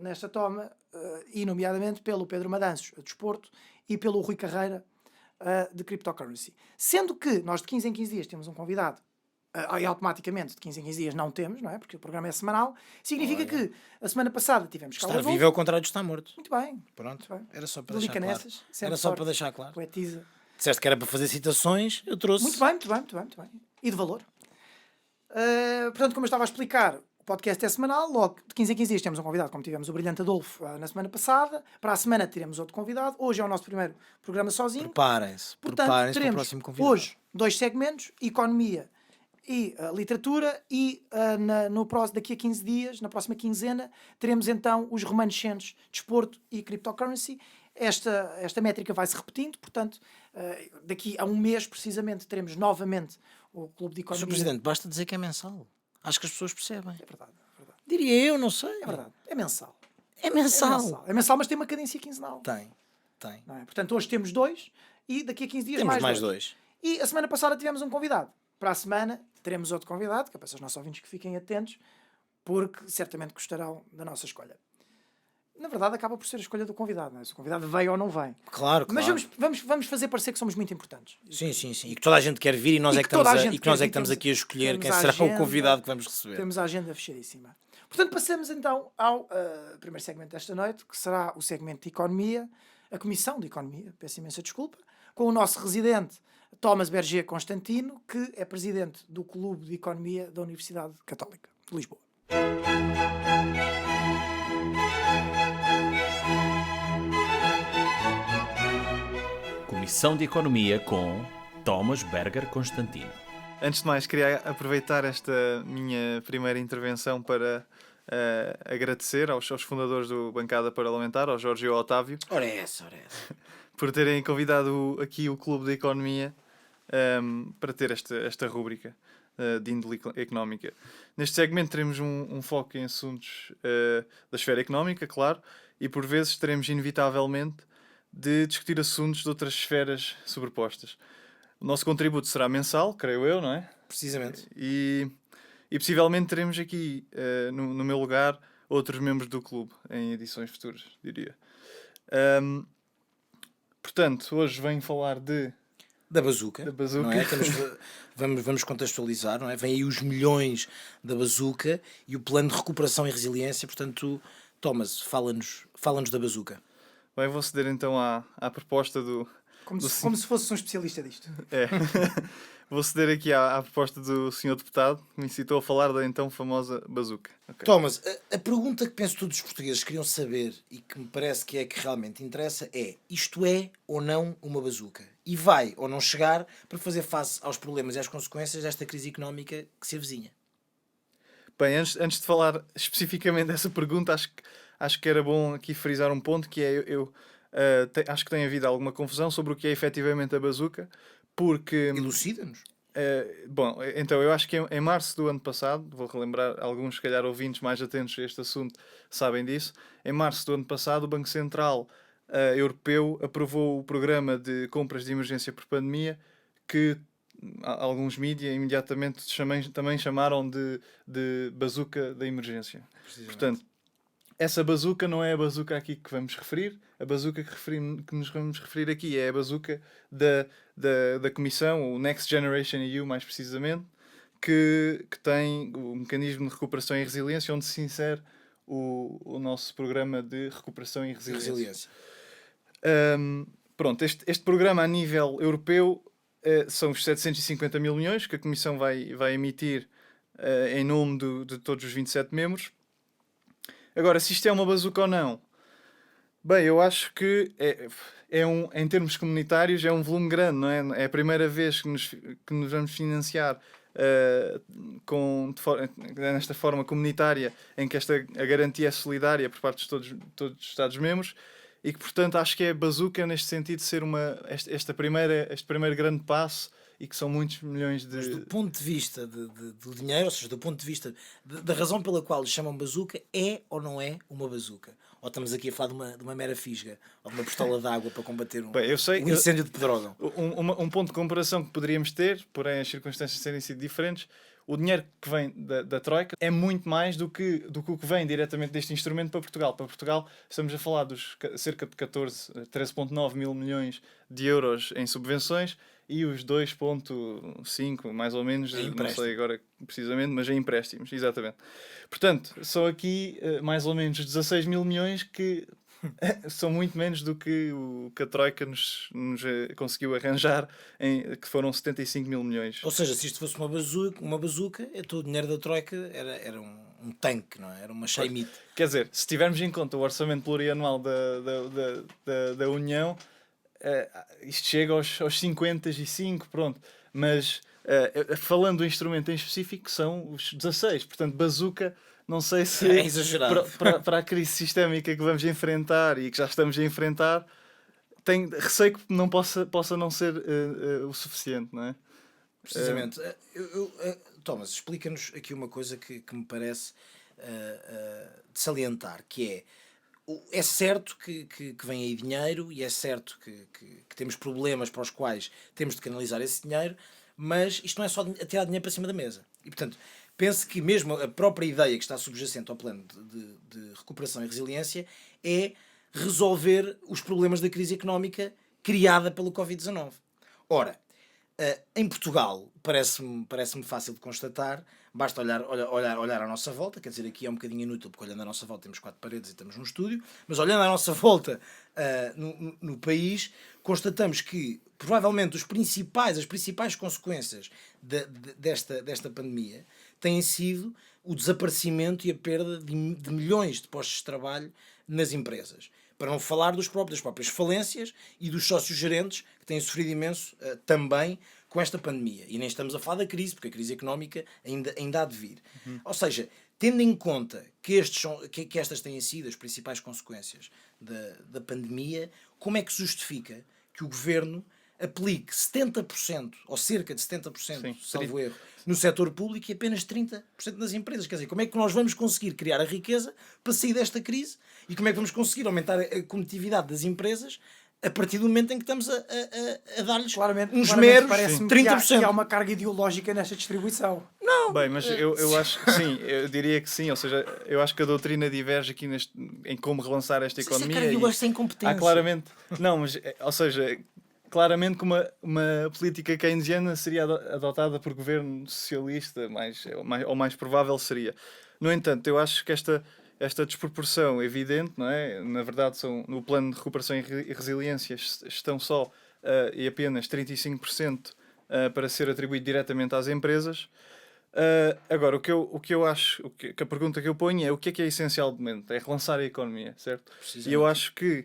nesta toma, e nomeadamente pelo Pedro Madanços, a desporto, e pelo Rui Carreira, de cryptocurrency. Sendo que nós de 15 em 15 dias temos um convidado, e automaticamente de 15 em 15 dias não temos, não é? Porque o programa é semanal. Significa que a semana passada tivemos
Estar
Carla
vivo é o contrário de estar morto.
Muito bem.
Pronto,
Muito bem.
era só para deixar
Delica
claro.
nessas, sempre
Era só
sorte.
para deixar claro.
Poetisa.
Disseste que era para fazer citações, eu trouxe.
Muito bem, muito bem, muito bem, muito bem. E de valor. Portanto, como eu estava a explicar, o podcast é semanal. Logo, de 15 em 15 dias temos um convidado, como tivemos o Brilhante Adolfo na semana passada. Para a semana teremos outro convidado. Hoje é o nosso primeiro programa sozinho.
Preparem-se
Portanto,
para o
teremos
próximo convidado.
hoje dois segmentos, economia e literatura, e daqui a 15 dias, na próxima quinzena, teremos então os remanescentes desporto e cryptocurrency. Esta métrica vai se repetindo, portanto, daqui a um mês precisamente teremos novamente o Clube de Economia.
Sr. Presidente, basta dizer que é mensal. Acho que as pessoas percebem.
É verdade, é verdade.
Diria eu, não sei.
É verdade. É mensal.
É mensal.
É mensal. É mensal, mas tem uma cadência quinzenal.
Tem.
Não é? Portanto, hoje temos dois e daqui a 15 dias
Temos
mais
dois.
E a semana passada tivemos um convidado. Para a semana teremos outro convidado, que é para os nossos ouvintes que fiquem atentos, porque certamente gostarão da nossa escolha. Na verdade, acaba por ser a escolha do convidado, não é? Se o convidado veio ou não vem.
Claro.
Mas vamos fazer parecer que somos muito importantes.
Sim. E que toda a gente quer vir e nós é que estamos aqui a escolher quem será o convidado que vamos receber.
Temos a agenda fechadíssima. Portanto, passamos então ao primeiro segmento desta noite, que será o segmento de economia, a Comissão de Economia, peço imensa desculpa, com o nosso residente Thomas Berger Constantino, que é presidente do Clube de Economia da Universidade Católica de Lisboa.
Comissão de Economia com Thomas Berger Constantino.
Antes de mais, queria aproveitar esta minha primeira intervenção para agradecer aos fundadores do Bancada Parlamentar, ao Jorge e ao Otávio,
Ora é essa.
por terem convidado aqui o Clube de Economia para ter esta rúbrica de índole económica. Neste segmento teremos um foco em assuntos da esfera económica, claro, e por vezes teremos inevitavelmente de discutir assuntos de outras esferas sobrepostas. O nosso contributo será mensal, creio eu, não é?
Precisamente.
E possivelmente teremos aqui, no meu lugar, outros membros do clube em edições futuras, diria. Portanto, hoje venho falar
Da bazuca.
bazuca.
Não é? Vamos contextualizar, não é? Vem aí os milhões da bazuca e o plano de recuperação e resiliência. Portanto, Thomas, fala-nos da bazuca.
Bem, vou ceder então à proposta do...
Como se fosse um especialista disto.
É. Vou ceder aqui à proposta do Sr. Deputado, que me incitou a falar da então famosa bazuca. Okay.
Thomas, a pergunta que penso que todos os portugueses queriam saber e que me parece que é que realmente interessa é: isto é ou não uma bazuca? E vai ou não chegar para fazer face aos problemas e às consequências desta crise económica que se avizinha?
Bem, antes de falar especificamente dessa pergunta, acho que era bom aqui frisar um ponto, que é acho que tem havido alguma confusão sobre o que é efetivamente a bazuca, porque...
Elucida-nos.
Bom, então eu acho que em março do ano passado, vou relembrar, alguns se calhar ouvintes mais atentos a este assunto sabem disso, em março do ano passado o Banco Central Europeu aprovou o programa de compras de emergência por pandemia, que alguns mídias imediatamente também chamaram de bazuca da emergência. Portanto, essa bazuca não é a bazuca aqui que vamos referir. A bazuca que nos vamos referir aqui é a bazuca da Comissão, o Next Generation EU, mais precisamente, que tem o mecanismo de recuperação e resiliência, onde se insere o nosso programa de recuperação e resiliência. Pronto, este programa a nível europeu são os 750 mil milhões que a Comissão vai emitir em nome de todos os 27 membros. Agora, se isto é uma bazuca ou não, bem, eu acho que em termos comunitários é um volume grande, não é? É a primeira vez que nos vamos financiar nesta forma comunitária, em que a garantia é solidária por parte de todos os Estados-membros, e que, portanto, acho que é bazuca neste sentido de ser este primeiro grande passo, e que são muitos milhões de...
Mas do ponto de vista do dinheiro, ou seja, do ponto de vista da razão pela qual lhe chamam bazuca, é ou não é uma bazuca? Ou estamos aqui a falar de uma mera fisga, ou de uma pistola de água para combater um incêndio de Pedrógão?
Um ponto de comparação que poderíamos ter, porém as circunstâncias terem sido diferentes, o dinheiro que vem da Troika é muito mais do que o que vem diretamente deste instrumento para Portugal. Para Portugal estamos a falar dos cerca de 13,9 mil milhões de euros em subvenções e os 2,5 mais ou menos, não sei agora precisamente, mas em empréstimos, exatamente. Portanto, são aqui mais ou menos 16 mil milhões que são muito menos do que o que a Troika nos conseguiu arranjar, que foram 75 mil milhões.
Ou seja, se isto fosse uma bazuca, todo o dinheiro da Troika era um tanque, não é? Era uma chaimite.
Quer dizer, se tivermos em conta o orçamento plurianual da União, isto chega aos 55, pronto. Mas falando do instrumento em específico, são os 16. Portanto, bazuca... Não sei se
é exagerado.
Para a crise sistémica que vamos enfrentar e que já estamos a enfrentar, receio que não possa não ser o suficiente, não é?
Precisamente. Thomas, explica-nos aqui uma coisa que me parece de salientar, que é certo que vem aí dinheiro e é certo que temos problemas para os quais temos de canalizar esse dinheiro, mas isto não é só tirar dinheiro para cima da mesa. E, portanto, penso que mesmo a própria ideia que está subjacente ao plano de recuperação e resiliência é resolver os problemas da crise económica criada pelo Covid-19. Ora, em Portugal, parece-me fácil de constatar, basta olhar à nossa volta, quer dizer, aqui é um bocadinho inútil, porque olhando à nossa volta temos 4 paredes e estamos num estúdio, mas olhando à nossa volta no país, constatamos que, provavelmente, as principais consequências desta pandemia têm sido o desaparecimento e a perda de milhões de postos de trabalho nas empresas. Para não falar das próprias falências e dos sócios gerentes que têm sofrido imenso também com esta pandemia. E nem estamos a falar da crise, porque a crise económica ainda há de vir. Ou seja, tendo em conta que estas têm sido as principais consequências da pandemia, como é que se justifica que o Governo aplique 70%, ou cerca de 70%, salvo erro, no setor público e apenas 30% nas empresas? Quer dizer, como é que nós vamos conseguir criar a riqueza para sair desta crise e como é que vamos conseguir aumentar a competitividade das empresas a partir do momento em que estamos a dar-lhes uns meros 30%?
Que há uma carga ideológica nesta distribuição.
Não.
Bem, mas eu acho que sim, eu diria que sim, ou seja, eu acho que a doutrina diverge aqui em como relançar esta economia.
Isso é carga ideológica sem competência.
Há claramente, não, mas, ou seja, claramente que uma política keynesiana seria adotada por governo socialista, ou mais provável seria. No entanto, eu acho que esta desproporção evidente, não é? Na verdade, no plano de recuperação e resiliência estão só e apenas 35% para ser atribuído diretamente às empresas. Agora, o que eu acho, que a pergunta que eu ponho é o que é essencial de momento? É relançar a economia, certo? E eu acho que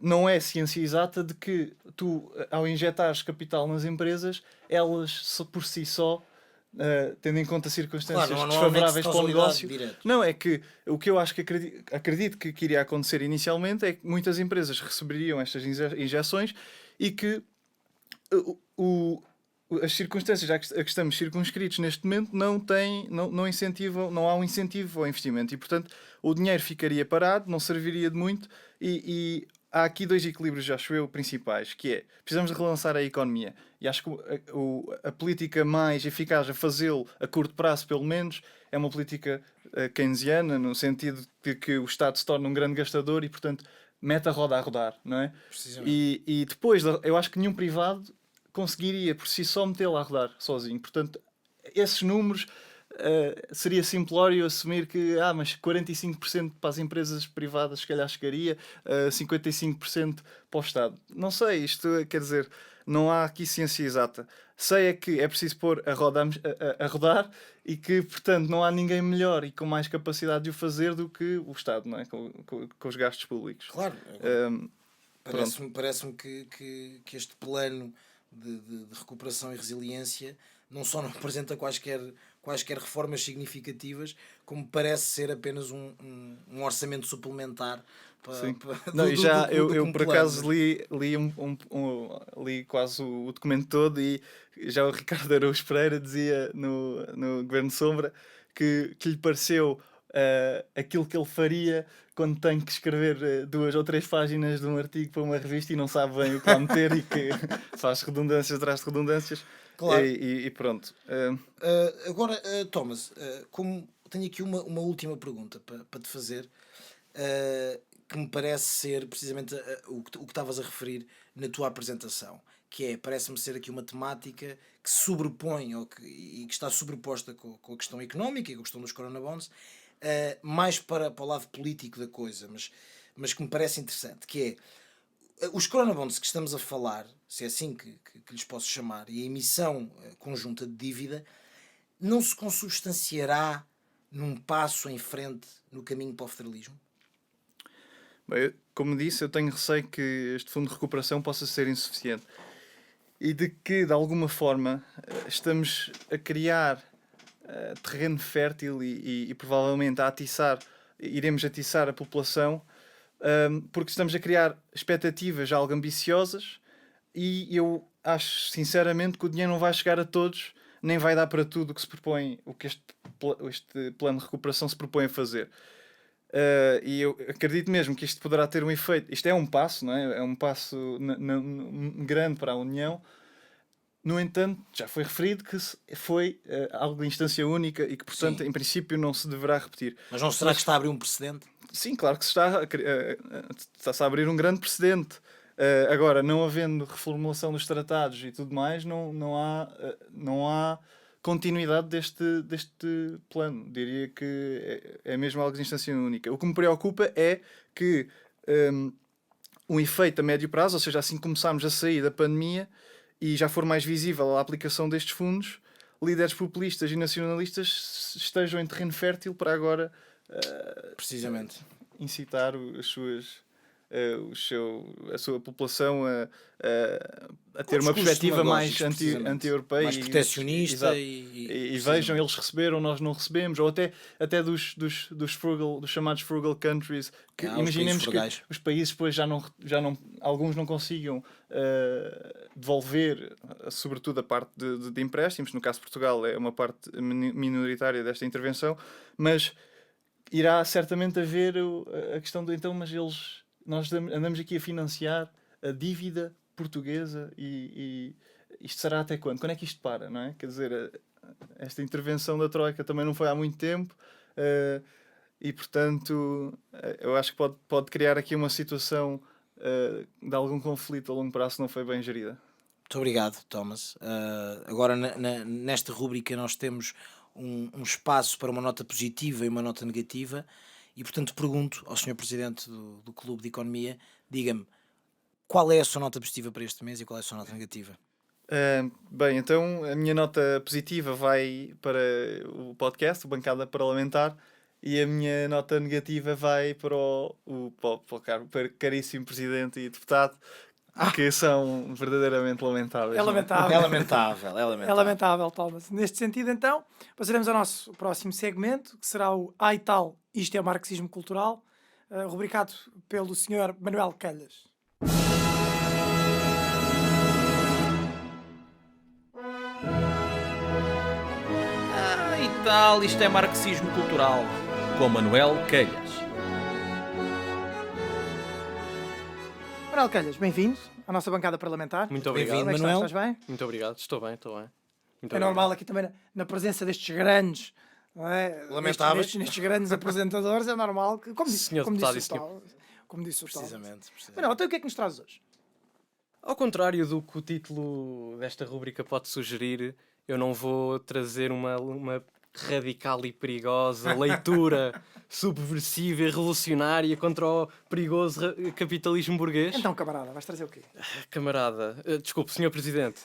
não é ciência exata de que tu, ao injetares capital nas empresas, elas por si só, tendo em conta circunstâncias desfavoráveis para o negócio, não, é que o que eu acho que acredito que iria acontecer inicialmente é que muitas empresas receberiam estas injeções e que as circunstâncias a que estamos circunscritos neste momento não incentivam, não há um incentivo ao investimento e, portanto, o dinheiro ficaria parado, não serviria de muito e há aqui dois equilíbrios, acho eu, principais, que é, precisamos de relançar a economia, e acho que a política mais eficaz a fazê-lo, a curto prazo pelo menos, é uma política keynesiana, no sentido de que o Estado se torna um grande gastador e, portanto, mete a roda a rodar, não é? E depois, eu acho que nenhum privado conseguiria, por si só, metê-la a rodar sozinho. Portanto, esses números... seria simplório assumir que mas 45% para as empresas privadas se calhar chegaria, 55% para o Estado. Não sei, isto quer dizer, não há aqui ciência exata. Sei é que é preciso pôr a rodar e que, portanto, não há ninguém melhor e com mais capacidade de o fazer do que o Estado, não é? Com os gastos públicos.
Claro. Parece-me que este plano de recuperação e resiliência não só não apresenta quaisquer reformas significativas, como parece ser apenas um orçamento suplementar.
Eu por acaso li quase o documento todo, e já o Ricardo Araújo Pereira dizia no Governo Sombra que lhe pareceu aquilo que ele faria quando tem que escrever 2 ou 3 páginas de um artigo para uma revista e não sabe bem o que lá meter e que faz redundâncias atrás de redundâncias.
Claro.
E pronto.
Agora, Thomas, como tenho aqui uma última pergunta para te fazer, que me parece ser precisamente o que estavas a referir na tua apresentação, que é, parece-me ser aqui uma temática que se sobrepõe e que está sobreposta com a questão económica e com a questão dos coronabonds, mais para o lado político da coisa, mas que me parece interessante, que é os coronabonds que estamos a falar, se é assim que lhes posso chamar, e a emissão conjunta de dívida, não se consubstanciará num passo em frente no caminho para o federalismo?
Bem, como disse, eu tenho receio que este fundo de recuperação possa ser insuficiente e de que, de alguma forma, estamos a criar terreno fértil e provavelmente iremos atiçar a população, porque estamos a criar expectativas algo ambiciosas, e eu acho sinceramente que o dinheiro não vai chegar a todos, nem vai dar para tudo o que se propõe, o que este plano de recuperação se propõe a fazer. E eu acredito mesmo que isto poderá ter um efeito. Isto é um passo, não é? É um passo grande para a União. No entanto, já foi referido que foi algo de instância única e que, portanto, em princípio não se deverá repetir.
Mas não será que está a abrir um precedente?
Sim, claro que está-se a abrir um grande precedente. Agora, não havendo reformulação dos tratados e tudo mais, não há continuidade deste plano. Diria que é mesmo algo de instância única. O que me preocupa é que um efeito a médio prazo, ou seja, assim que começarmos a sair da pandemia e já for mais visível a aplicação destes fundos, líderes populistas e nacionalistas estejam em terreno fértil para agora
precisamente
incitar a sua população a ter uma perspectiva mais anti-europeia,
mais protecionista,
e vejam, eles receberam, nós não recebemos, ou até dos chamados frugal countries, que imaginemos que os países depois já não alguns não consigam devolver, sobretudo a parte de empréstimos. No caso de Portugal é uma parte minoritária desta intervenção, mas irá certamente haver a questão mas nós andamos aqui a financiar a dívida portuguesa e isto será até quando? Quando é que isto para, não é? Quer dizer, esta intervenção da Troika também não foi há muito tempo, e portanto eu acho que pode criar aqui uma situação de algum conflito a longo prazo se não foi bem gerida.
Muito obrigado, Thomas. Agora nesta rúbrica nós temos um espaço para uma nota positiva e uma nota negativa. E, portanto, pergunto ao Sr. Presidente do Clube de Economia, diga-me, qual é a sua nota positiva para este mês e qual é a sua nota negativa?
Bem, então a minha nota positiva vai para o podcast, o Bancada Parlamentar, e a minha nota negativa vai para o caríssimo Presidente e Deputado, que são verdadeiramente lamentáveis.
É lamentável.
É lamentável.
É lamentável, Thomas. Neste sentido, então, passaremos ao nosso próximo segmento, que será o Ai Tal, Isto é Marxismo Cultural, rubricado pelo Sr. Manuel Calhas.
E tal, isto é Marxismo Cultural, com Manuel Calhas.
Manuel Calhas, bem-vindo à nossa bancada parlamentar.
Muito
Bem-vindo,
Como
obrigado.
é que
Manuel.
Estás bem?
Muito obrigado. Estou bem, estou bem. Muito
É
obrigado.
normal aqui também na presença destes grandes, não é?
Lamentáveis.
Nestes grandes apresentadores, é normal que, como disse,
Senhor
como
deputado
disse
e
o tal, como disse o tal.
Precisamente.
Manuel, então o que é que nos traz hoje?
Ao contrário do que o título desta rúbrica pode sugerir, eu não vou trazer uma radical e perigosa leitura subversiva e revolucionária contra o perigoso capitalismo burguês.
Então, camarada, vais trazer o quê?
Camarada, desculpe, senhor Presidente,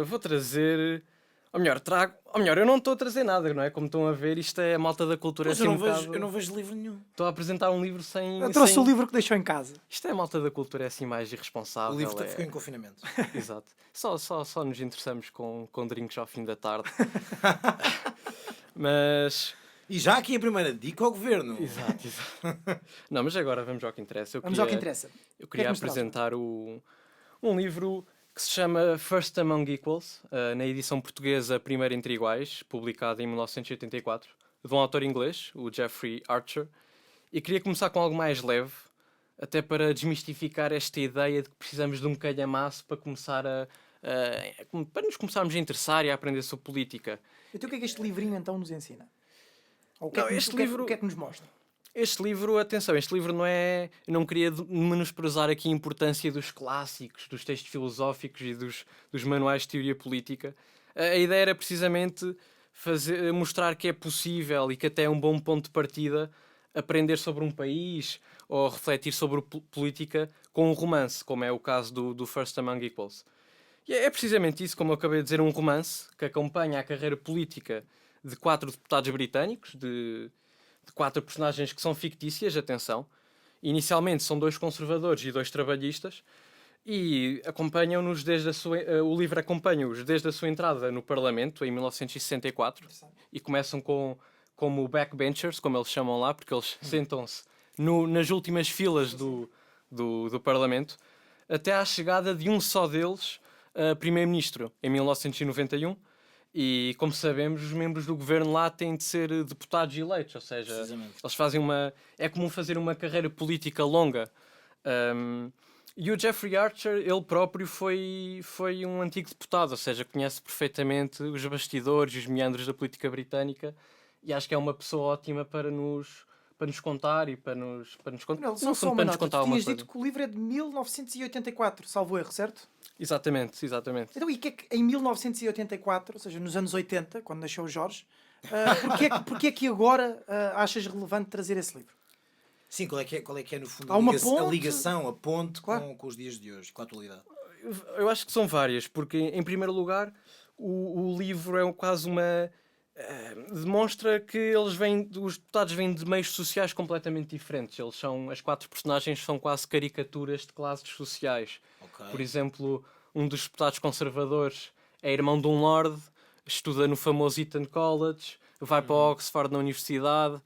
vou trazer... Ou melhor, eu não estou a trazer nada, não é? Como estão a ver, isto é a malta da cultura.
Mas
é assim
eu não vejo livro nenhum.
Estou a apresentar um livro sem...
Eu trouxe
sem-
o livro que deixou em casa.
Isto é a malta da cultura, é assim mais irresponsável.
O livro
é...
ficou em confinamento.
Exato. Só nos interessamos com drinks ao fim da tarde. Mas...
E já aqui a primeira dica ao governo.
Exato. Não, mas agora vamos ao que interessa.
Vamos ao que interessa.
Eu
que é que
queria
nos traz?
apresentar um livro que se chama First Among Equals, na edição portuguesa Primeiro Entre Iguais, publicado em 1984, de um autor inglês, o Jeffrey Archer. E queria começar com algo mais leve, até para desmistificar esta ideia de que precisamos de um calhamaço para para nos começarmos a interessar e a aprender sobre política.
Então o que é que este livrinho então nos ensina? Ou o que,
Não,
é, que nos-
este
o que é que-
livro-
o que é que nos mostra?
Este livro, atenção, este livro não é... Eu não queria menosprezar aqui a importância dos clássicos, dos textos filosóficos e dos manuais de teoria política. A ideia era precisamente mostrar que é possível e que até é um bom ponto de partida aprender sobre um país ou refletir sobre política com um romance, como é o caso do First Among Equals. E é precisamente isso, como eu acabei de dizer, um romance que acompanha a carreira política de 4 deputados britânicos, de 4 personagens que são fictícias, atenção. Inicialmente são 2 conservadores e 2 trabalhistas e acompanham-nos desde o livro acompanha-os desde a sua entrada no Parlamento, em 1964, e começam como backbenchers, como eles chamam lá, porque eles sentam-se nas últimas filas do Parlamento, até à chegada de um só deles, primeiro-ministro, em 1991. E, como sabemos, os membros do governo lá têm de ser deputados eleitos, ou seja,
Precisamente.
eles fazem é comum fazer uma carreira política longa. E o Jeffrey Archer, ele próprio foi um antigo deputado, ou seja, conhece perfeitamente os bastidores e os meandros da política britânica, e acho que é uma pessoa ótima para nos contar e para nos contar.
Manuel,
No
só
fundo,
uma
para nos
nota.
contar
Tu
alguma
tinhas
coisa.
dito que o livro é de 1984, salvo erro, certo?
Exatamente.
Então, e que é que em 1984, ou seja, nos anos 80, quando nasceu o Jorge, porque é que agora achas relevante trazer esse livro?
Sim, qual é que é no fundo
Há uma
a
ponte?
ligação, a ponte
Claro.
com os dias de hoje, com a atualidade?
Eu acho que são várias, porque, em primeiro lugar, o livro é quase uma... demonstra que os deputados vêm de meios sociais completamente diferentes. As 4 personagens são quase caricaturas de classes sociais.
Ok.
Por exemplo, um dos deputados conservadores é irmão de um lord, estuda no famoso Eton College, vai para Oxford na universidade,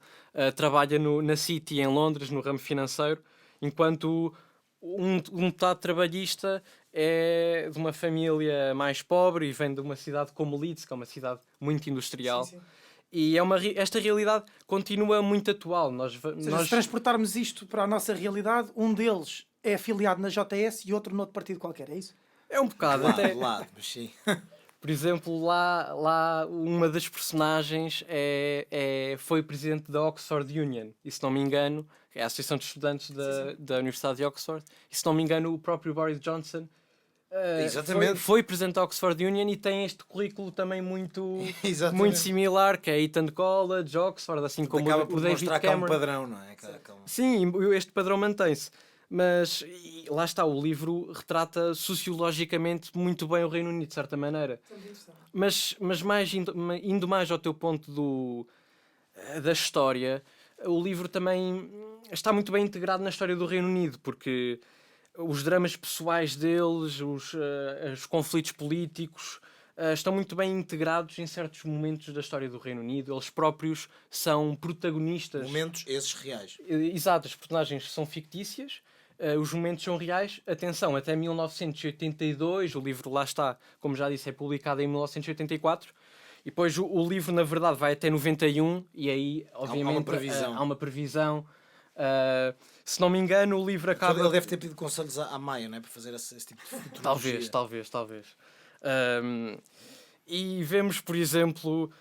trabalha na City em Londres, no ramo financeiro, enquanto um deputado trabalhista é de uma família mais pobre e vem de uma cidade como Leeds, que é uma cidade muito industrial.
Sim.
E esta realidade continua muito atual.
Ou seja, se transportarmos isto para a nossa realidade, um deles é afiliado na JS e outro noutro partido qualquer, é isso?
é um bocado.
Lado,
Até,
lado, mas sim.
por exemplo, lá uma das personagens foi presidente da Oxford Union. E se não me engano, é a Associação de Estudantes da Universidade de Oxford. E se não me engano, o próprio Boris Johnson
Exatamente.
foi presidente da Oxford Union e tem este currículo também muito
Exatamente.
similar, que é Eton College, Oxford, assim como
Acaba
o
por
David
mostrar que há um
Cameron.
padrão, não é?
Sim, este padrão mantém-se. Mas lá está, o livro retrata sociologicamente muito bem o Reino Unido, de certa maneira. Mas indo mais ao teu ponto da história, o livro também está muito bem integrado na história do Reino Unido, porque os dramas pessoais deles, os conflitos políticos, estão muito bem integrados em certos momentos da história do Reino Unido. Eles próprios são protagonistas.
Momentos esses reais.
Exato, as personagens são fictícias, os momentos são reais. Atenção, até 1982, o livro lá está, como já disse, é publicado em 1984. E depois o livro, na verdade, vai até 91 e aí, obviamente,
previsão.
há uma previsão Se não me engano, o livro acaba...
Ele deve ter pedido conselhos à Maia, não é? Para fazer esse tipo de futurologia.
Talvez. E vemos, por exemplo,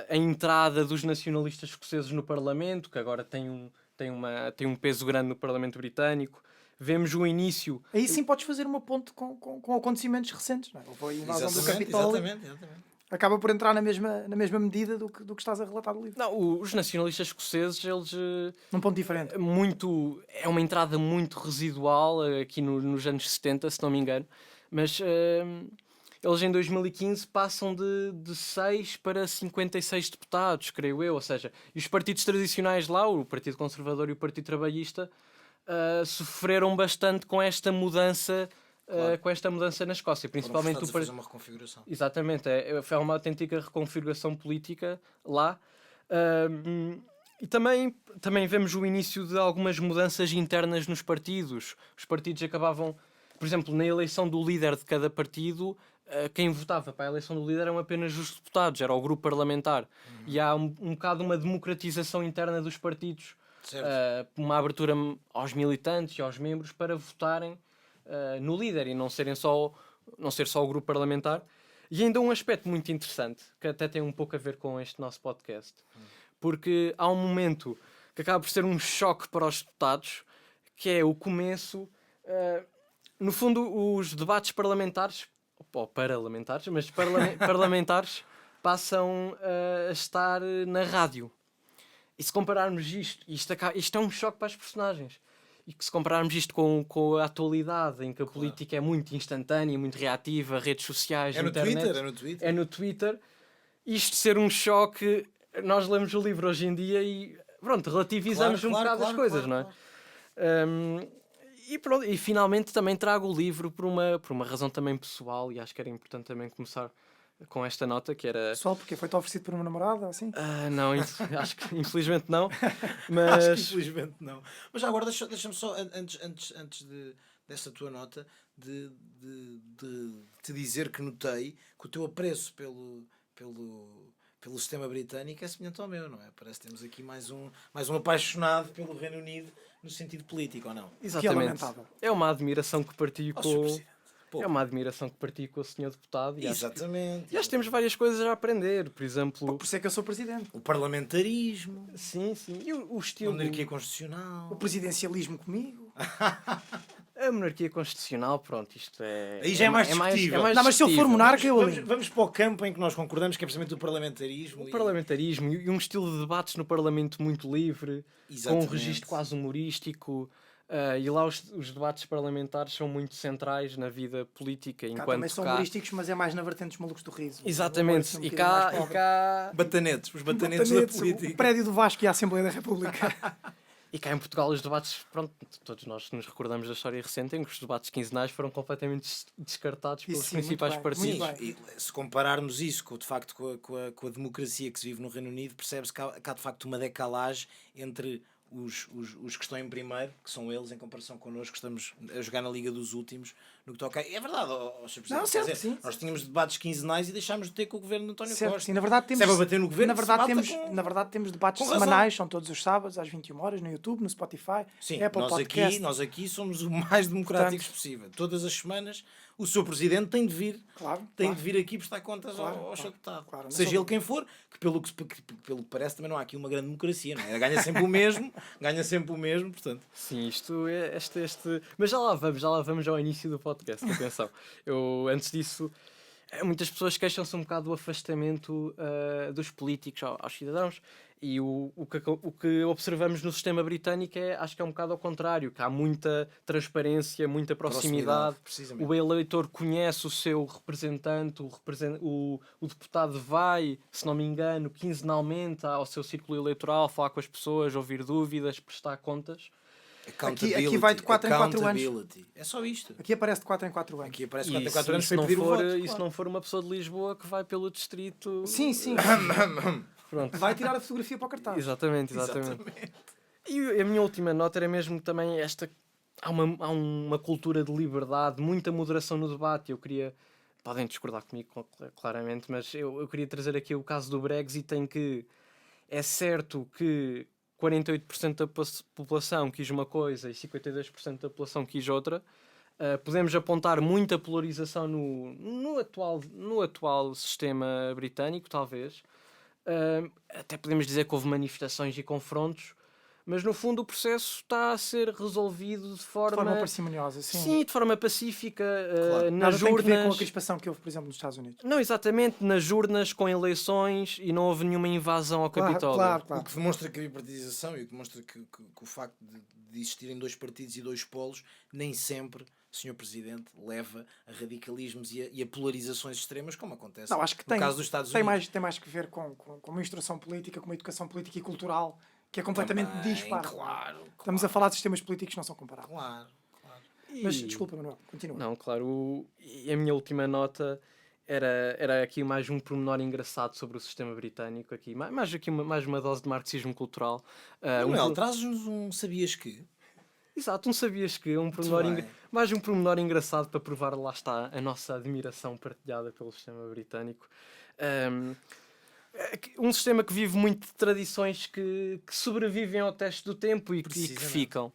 a entrada dos nacionalistas escoceses no Parlamento, que agora tem um peso grande no Parlamento Britânico. Vemos o início...
Aí sim podes fazer uma ponte com acontecimentos recentes. Não é? Houve a invasão do Capitólio.
Exatamente.
Acaba por entrar na mesma medida do que estás a relatar do livro.
Não, os nacionalistas escoceses, eles...
Num ponto diferente.
É uma entrada muito residual aqui nos anos 70, se não me engano. Mas eles em 2015 passam de 6 para 56 deputados, creio eu. Ou seja, e os partidos tradicionais lá, o Partido Conservador e o Partido Trabalhista, sofreram bastante com esta mudança. Com esta mudança na Escócia, principalmente
fazer uma reconfiguração.
Exatamente, foi uma autêntica reconfiguração política lá. E também vemos o início de algumas mudanças internas nos partidos. Os partidos acabavam, por exemplo, na eleição do líder de cada partido, quem votava para a eleição do líder eram apenas os deputados, era o grupo parlamentar. E há um bocado uma democratização interna dos partidos, uma abertura aos militantes e aos membros para votarem no líder e não ser só o grupo parlamentar. E ainda um aspecto muito interessante, que até tem um pouco a ver com este nosso podcast, porque há um momento que acaba por ser um choque para os deputados, que é o começo... no fundo, os debates parlamentares, parlamentares passam a estar na rádio. E se compararmos isto é um choque para as personagens. E que se compararmos isto com a atualidade, em que a política é muito instantânea, muito reativa, redes sociais, internet... É no Twitter. Isto ser um choque... Nós lemos o livro hoje em dia e, pronto, relativizamos um bocado as coisas, não é? E finalmente também trago o livro por uma razão também pessoal, e acho que era importante também começar com esta nota, que era...
Pessoal, porque foi-te oferecido por uma namorada, assim?
Não, acho que infelizmente não. Mas...
Acho que infelizmente não. Mas já agora deixa-me só, antes dessa tua nota, de te dizer que notei que o teu apreço pelo sistema britânico é semelhante ao meu, não é? Parece que temos aqui mais um apaixonado pelo Reino Unido no sentido político, ou não?
Exatamente. É uma admiração que partilho com...
Pô.
É uma admiração que partilho com o Sr. Deputado.
Exatamente.
E acho que temos várias coisas a aprender. Por exemplo...
Por isso é que eu sou presidente.
O parlamentarismo.
Sim. E o estilo...
A monarquia constitucional.
O presidencialismo comigo.
A monarquia constitucional, pronto, isto é...
Aí já é mais discutível.
Não, mas se eu for monarca, eu ali.
Vamos para o campo em que nós concordamos, que é precisamente o parlamentarismo.
O parlamentarismo e um estilo de debates no Parlamento muito livre,
Exatamente.
com um registro quase humorístico. E lá os debates parlamentares são muito centrais na vida política.
Cá
enquanto
também são humorísticos, mas é mais na vertente dos malucos do riso.
Exatamente.
Um
E
bocadinho mais pobre.
cá...
Os batanetes da política.
O prédio do Vasco e a Assembleia da República.
E cá em Portugal os debates, pronto, todos nós nos recordamos da história recente em que os debates quinzenais foram completamente descartados pelos
Sim,
principais
muito bem,
partidos.
muito bem.
E se compararmos isso com a democracia que se vive no Reino Unido, percebe-se que há de facto uma decalagem entre os que estão em primeiro, que são eles, em comparação connosco, que estamos a jogar na Liga dos Últimos, no que toca. É verdade, Sr. Presidente.
Não, certo, sim.
Nós tínhamos debates quinzenais e deixámos de ter com o governo de António
Certo,
Costa.
sim, na verdade temos,
Se é para bater no governo,
na verdade temos debates
com razão.
semanais, são todos os sábados às 21 horas no YouTube, no Spotify,
Sim,
Apple Podcast.
nós aqui somos o mais democráticos possível. Todas as semanas o Sr. Presidente tem de vir, de vir aqui prestar contas ao Sr. Deputado.
Claro,
seja ele quem for, que pelo que parece também não há aqui uma grande democracia, não é? Ganha sempre o mesmo, portanto.
Sim, isto é este... Mas já lá vamos ao início do podcast, atenção. Antes disso, muitas pessoas queixam-se um bocado do afastamento dos políticos aos cidadãos. E o que observamos no sistema britânico acho que é um bocado ao contrário, que há muita transparência, muita proximidade. O eleitor conhece o seu representante, o deputado vai, se não me engano, quinzenalmente ao seu círculo eleitoral, falar com as pessoas, ouvir dúvidas, prestar contas.
Aqui vai de 4 em 4 anos.
É só isto.
Aqui aparece de 4 em 4 anos.
Aqui aparece de 4 em 4 anos
se
para pedir o voto.
E se não for uma pessoa de Lisboa que vai pelo distrito...
Sim.
Pronto.
Vai tirar a fotografia para o cartaz.
Exatamente. E a minha última nota era mesmo também esta... Há uma cultura de liberdade, muita moderação no debate. Eu queria... Podem discordar comigo, claramente, mas eu queria trazer aqui o caso do Brexit, em que é certo que 48% da população quis uma coisa e 52% da população quis outra. Podemos apontar muita polarização no atual sistema britânico, talvez. Até podemos dizer que houve manifestações e confrontos, mas no fundo o processo está a ser resolvido de forma
parcimoniosa, sim.
Sim, de forma pacífica,
Nada
nas
tem que ver com a
urnas.
crispação que houve, por exemplo, nos Estados Unidos.
Não, exatamente, nas urnas, com eleições, e não houve nenhuma invasão ao Capitólio.
Claro.
O que demonstra que a bipartidização e o que demonstra que o facto de existirem dois partidos e dois polos nem sempre, Sr. Presidente, leva a radicalismos e a polarizações extremas, como acontece
Não, acho que
no caso dos Estados Unidos.
tem mais que ver com uma instrução política, com uma educação política e cultural que é completamente
Também,
dispar.
claro.
Estamos a falar de sistemas políticos que não são comparáveis.
Claro.
Mas desculpa, Manuel, continua.
Não, claro, e a minha última nota era aqui mais um pormenor engraçado sobre o sistema britânico, aqui mais uma dose de marxismo cultural.
Manuel, traz-nos um sabias que?
Exato, não sabias que mais um pormenor engraçado para provar, lá está, a nossa admiração partilhada pelo sistema britânico. Um sistema que vive muito de tradições que sobrevivem ao teste do tempo e que ficam.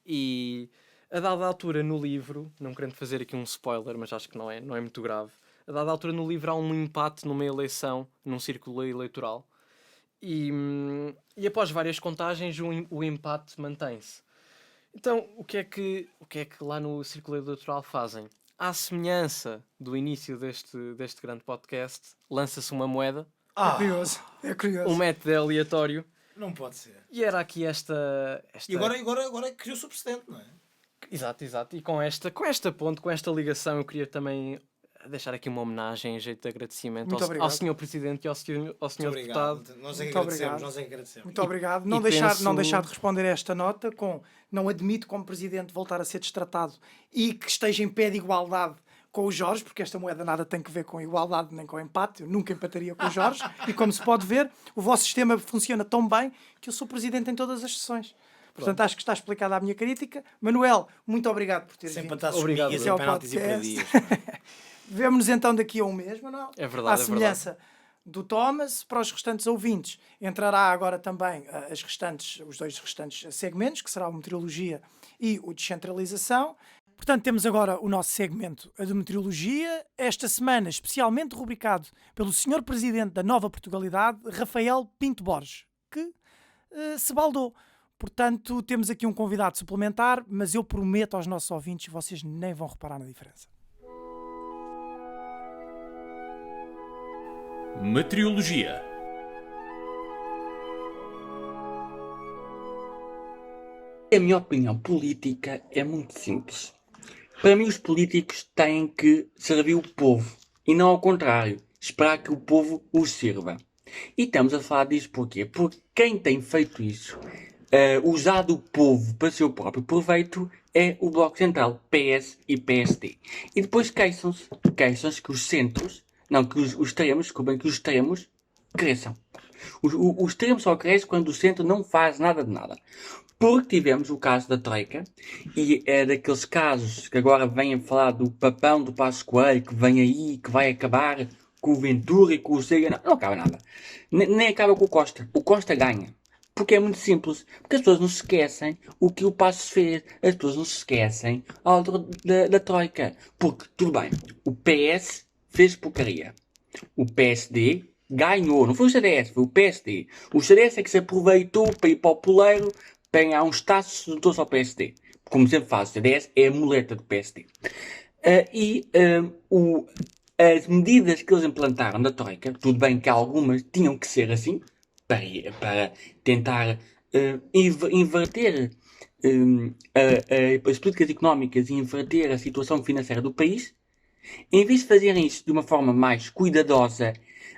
E a dada altura no livro, não querendo fazer aqui um spoiler, mas acho que não é muito grave, a dada altura no livro há um empate numa eleição, num círculo eleitoral. E após várias contagens o empate mantém-se. Então, o que é que lá no círculo eleitoral fazem? À semelhança do início deste grande podcast, lança-se uma moeda,
É curioso.
um método aleatório,
Não pode ser.
e era aqui esta...
E agora criou-se o precedente, não é?
Exato. E com esta ponte, com esta ligação, eu queria também deixar aqui uma homenagem em jeito de agradecimento
Muito
ao
obrigado.
Sr. Presidente e ao Sr. Deputado.
Nós é que
Muito obrigado.
agradecemos.
Muito obrigado.
e
Não
penso-
deixar de responder a esta nota com não admito como Presidente voltar a ser destratado e que esteja em pé de igualdade com o Jorge, porque esta moeda nada tem que ver com igualdade nem com empate. Eu nunca empataria com o Jorge. E como se pode ver, o vosso sistema funciona tão bem que eu sou Presidente em todas as sessões. Portanto, acho que está explicada a minha crítica. Manuel, muito obrigado por teres
Sem
vindo.
pantassos
Obrigado,
migas
Até ao
em penaltis e
podcast.
perdias.
Vemo-nos então daqui a um mês, Manuel.
É verdade,
À semelhança do Thomas, para os restantes ouvintes, entrará agora também os dois restantes segmentos, que será a meteorologia e o descentralização. Portanto, temos agora o nosso segmento, a de meteorologia, esta semana especialmente rubricado pelo Sr. Presidente da Nova Portugalidade, Rafael Pinto Borges, que se baldou. Portanto, temos aqui um convidado suplementar, mas eu prometo aos nossos ouvintes, vocês nem vão reparar na diferença.
Meteorologia.
A minha opinião política é muito simples. Para mim, os políticos têm que servir o povo e não ao contrário, esperar que o povo os sirva. E estamos a falar disso porquê? Porque quem tem feito isso, usado o povo para seu próprio proveito, é o Bloco Central, PS e PSD. E depois queixam-se que os centros, não, que os extremos, desculpem, que os extremos cresçam. Os extremos só crescem quando o centro não faz nada de nada. Porque tivemos o caso da Troika, e é daqueles casos que agora vêm a falar do papão do Passos Coelho, que vem aí, que vai acabar com o Ventura e com o Chega. Não acaba nada. Nem acaba com o Costa. O Costa ganha. Porque é muito simples. Porque as pessoas não se esquecem o que o Passos fez. As pessoas não se esquecem a altura da Troika. Porque, tudo bem, o PS fez porcaria. O PSD ganhou. Não foi o CDS, foi o PSD. O CDS é que se aproveitou para ir para o poleiro, para ganhar uns taços, juntou-se ao PSD. Como sempre faz, o CDS é a muleta do PSD. As medidas que eles implantaram da Troika, tudo bem que algumas tinham que ser assim, para tentar inverter as políticas económicas e inverter a situação financeira do país, em vez de fazerem isso de uma forma mais cuidadosa,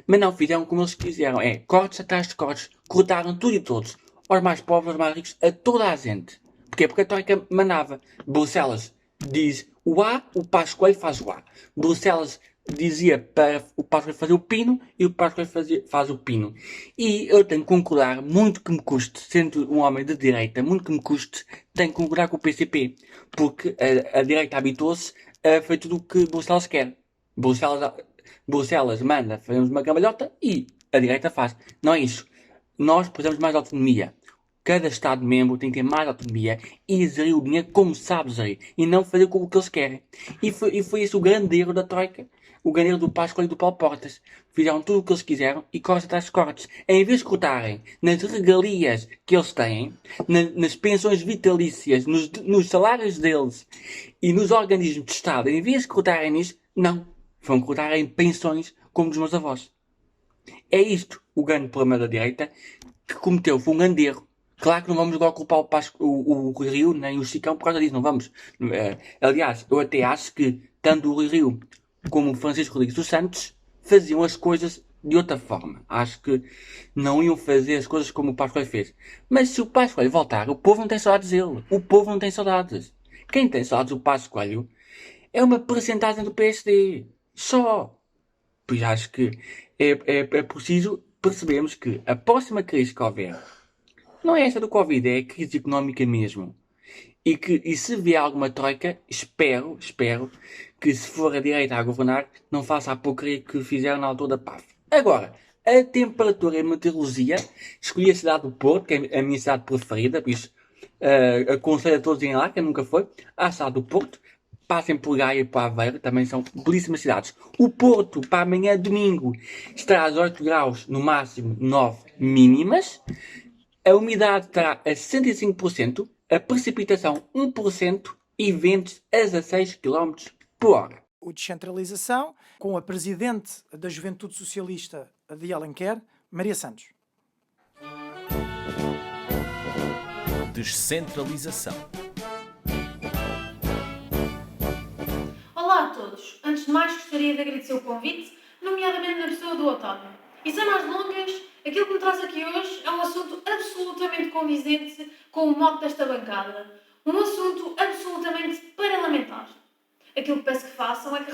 mas não fizeram como eles quiseram, cortes atrás de cortes, cortaram tudo e todos, aos mais pobres, aos mais ricos, a toda a gente. Porquê? Porque a Troika mandava. Bruxelas diz o A, o Passos Coelho faz o A. Bruxelas dizia para o Passos Coelho fazer o pino e o Passos Coelho faz o pino. E eu tenho que concordar, muito que me custe, sendo um homem de direita, muito que me custe, tenho que concordar com o PCP. Porque a direita habituou-se a fazer tudo o que Bruxelas quer. Bruxelas manda, fazemos uma cambalhota e a direita faz. Não é isso. Nós precisamos de mais autonomia. Cada Estado-membro tem que ter mais autonomia e gerir o dinheiro como sabe gerir e não fazer o que eles querem. E foi esse o grande erro da Troika, o grande erro do Pascoal e do Paulo Portas. Fizeram tudo o que eles quiseram e cortes atrás de cortes. Em vez de cortarem nas regalias que eles têm, nas pensões vitalícias, nos salários deles e nos organismos de Estado, em vez de cortarem nisso, não. Vão cortar em pensões como dos meus avós. É isto o grande problema da direita que cometeu. Foi um grande erro. Claro que não vamos agora culpar o Rui Rio nem o Chicão por causa disso, não vamos. Aliás, eu até acho que tanto o Rui Rio como o Francisco Rodrigues dos Santos faziam as coisas de outra forma. Acho que não iam fazer as coisas como o Pascoal fez. Mas se o Pascoal voltar, o povo não tem saudades dele. O povo não tem saudades. Quem tem saudades do Pascoal é uma percentagem do PSD. Só. Pois acho que é preciso percebermos que a próxima crise que houver não é esta do Covid, é a crise económica mesmo. E se vier alguma troika, espero que se for a direita a governar, não faça a porcaria que fizeram na altura da PAF. Agora, a temperatura e a meteorologia, escolhi a cidade do Porto, que é a minha cidade preferida, por isso aconselho a todos a irem lá, quem nunca foi, à cidade do Porto. Passem por Gaia e por Aveiro, também são belíssimas cidades. O Porto, para amanhã, domingo, estará a 18 graus, no máximo 9 mínimas. A umidade estará a 65%, a precipitação 1% e ventos a 16 km por hora.
O Descentralização, com a Presidente da Juventude Socialista de Alenquer, Maria Santos.
Descentralização.
Olá a todos! Antes de mais gostaria de agradecer o convite, nomeadamente na pessoa do Otávio. E sem mais delongas, aquilo que me traz aqui hoje é um assunto absolutamente condizente com o mote desta bancada. Um assunto absolutamente parlamentar. Aquilo que peço que façam é que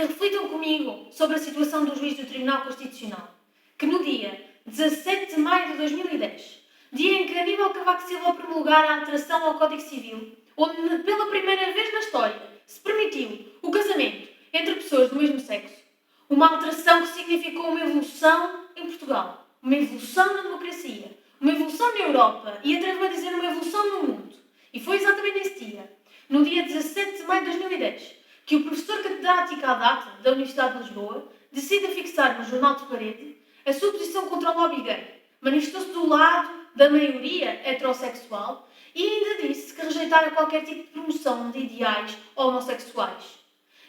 reflitam comigo sobre a situação do juiz do Tribunal Constitucional, que no dia 17 de maio de 2010, dia em que Aníbal Cavaco Silva promulgar a alteração ao Código Civil, onde pela primeira vez na história se permitiu o casamento entre pessoas do mesmo sexo, uma alteração que significou uma evolução em Portugal, uma evolução na democracia, uma evolução na Europa e, atrevo-me a dizer, uma evolução no mundo. E foi exatamente nesse dia, no dia 17 de maio de 2010, que o professor catedrático à data da Universidade de Lisboa decide fixar no jornal de parede a sua posição contra o lobby gay. Manifestou-se do lado da maioria heterossexual e ainda disse que rejeitara qualquer tipo de promoção de ideais homossexuais.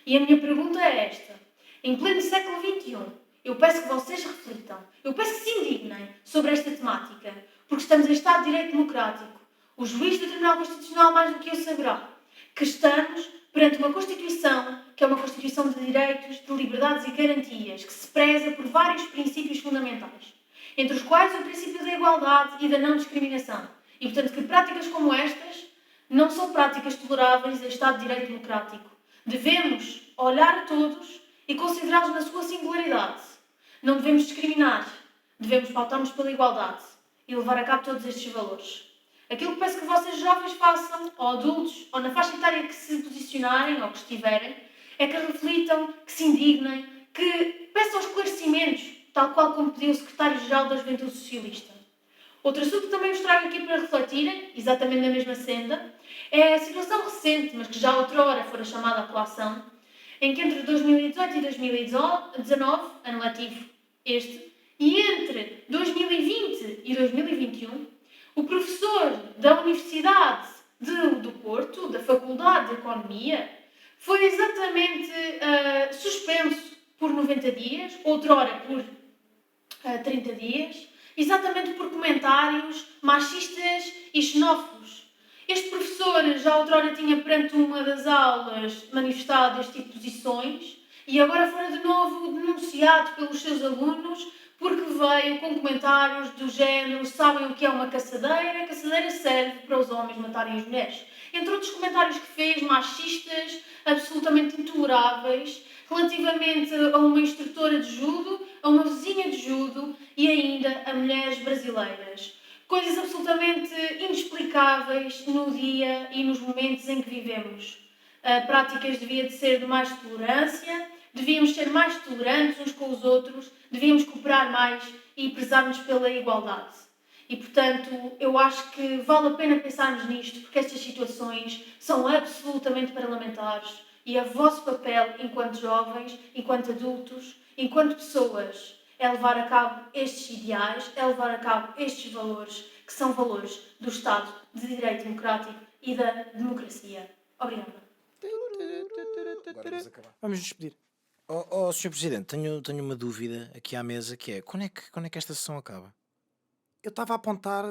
E a minha pergunta é esta. Em pleno século XXI, eu peço que vocês reflitam, eu peço que se indignem sobre esta temática, porque estamos em Estado de Direito Democrático. O juiz do Tribunal Constitucional, mais do que eu, saberá que estamos perante uma Constituição que é uma Constituição de direitos, de liberdades e garantias, que se preza por vários princípios fundamentais, entre os quais o princípio da igualdade e da não discriminação. E, portanto, que práticas como estas não são práticas toleráveis em Estado de Direito Democrático. Devemos olhar a todos e considerá-los na sua singularidade. Não devemos discriminar, devemos pautar-nos pela igualdade e levar a cabo todos estes valores. Aquilo que peço que vocês jovens façam, ou adultos, ou na faixa etária que se posicionarem ou que estiverem, é que reflitam, que se indignem, que peçam esclarecimentos, tal qual como pediu o Secretário-Geral da Juventude Socialista. Outro assunto que também vos trago aqui para refletirem, exatamente na mesma senda, é a situação recente, mas que já outrora fora chamada à colação, em que entre 2018 e 2019, ano letivo este, e entre 2020 e 2021, o professor da Universidade do Porto, da Faculdade de Economia, foi exatamente suspenso por 90 dias, outrora por 30 dias, exatamente por comentários machistas e xenófobos. Este professor já outrora tinha perante uma das aulas manifestado este tipo de posições e agora foi de novo denunciado pelos seus alunos porque veio com comentários do género: sabem o que é uma caçadeira? A caçadeira serve para os homens matarem as mulheres. Entre outros comentários que fez, machistas, absolutamente intoleráveis, relativamente a uma instrutora de judo, a uma vizinha de judo e ainda a mulheres brasileiras. Coisas absolutamente inexplicáveis no dia e nos momentos em que vivemos. Práticas devia de ser de mais tolerância, devíamos ser mais tolerantes uns com os outros, devíamos cooperar mais e prezar-nos pela igualdade. E, portanto, eu acho que vale a pena pensarmos nisto, porque estas situações são absolutamente parlamentares e o vosso papel enquanto jovens, enquanto adultos, enquanto pessoas, é levar a cabo estes ideais, é levar a cabo estes valores, que são valores do Estado de Direito Democrático e da democracia. Obrigada.
Agora vamos acabar.
Vamos nos despedir.
Sr. Presidente, tenho uma dúvida aqui à mesa que é quando é que esta sessão acaba?
Eu estava a apontar.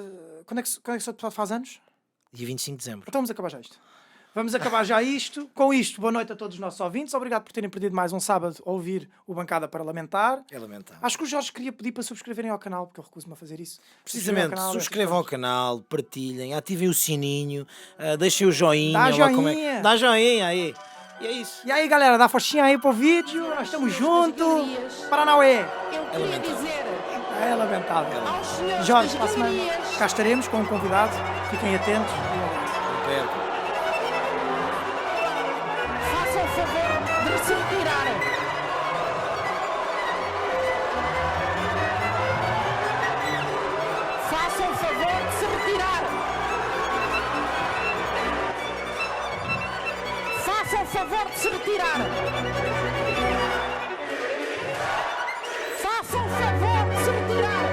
Quando é que o seu deputado faz anos?
Dia 25 de dezembro.
Então vamos acabar já isto. Vamos acabar já isto. Com isto, boa noite a todos os nossos ouvintes. Obrigado por terem perdido mais um sábado a ouvir o Bancada Parlamentar.
É lamentável.
Acho que o Jorge queria pedir para subscreverem ao canal, porque eu recuso-me a fazer isso.
Precisamente,
Subscrevam ao canal,
subscrevam ao canal, partilhem, ativem o sininho, deixem o joinha.
Dá
lá como
joinha.
Dá joinha aí. E é isso.
E aí, galera, dá forcinha aí pro vídeo. Nós estamos juntos. Paranauê.
É lamentável.
É lamentável.
Aos senhores
Jorge,
das
para a semana
galerias.
cá estaremos com um convidado. Fiquem atentos.
Não percam.
Façam o favor de se retirarem. Façam o favor de se retirarem. Façam o favor de se retirarem. Façam o favor de se retirarem.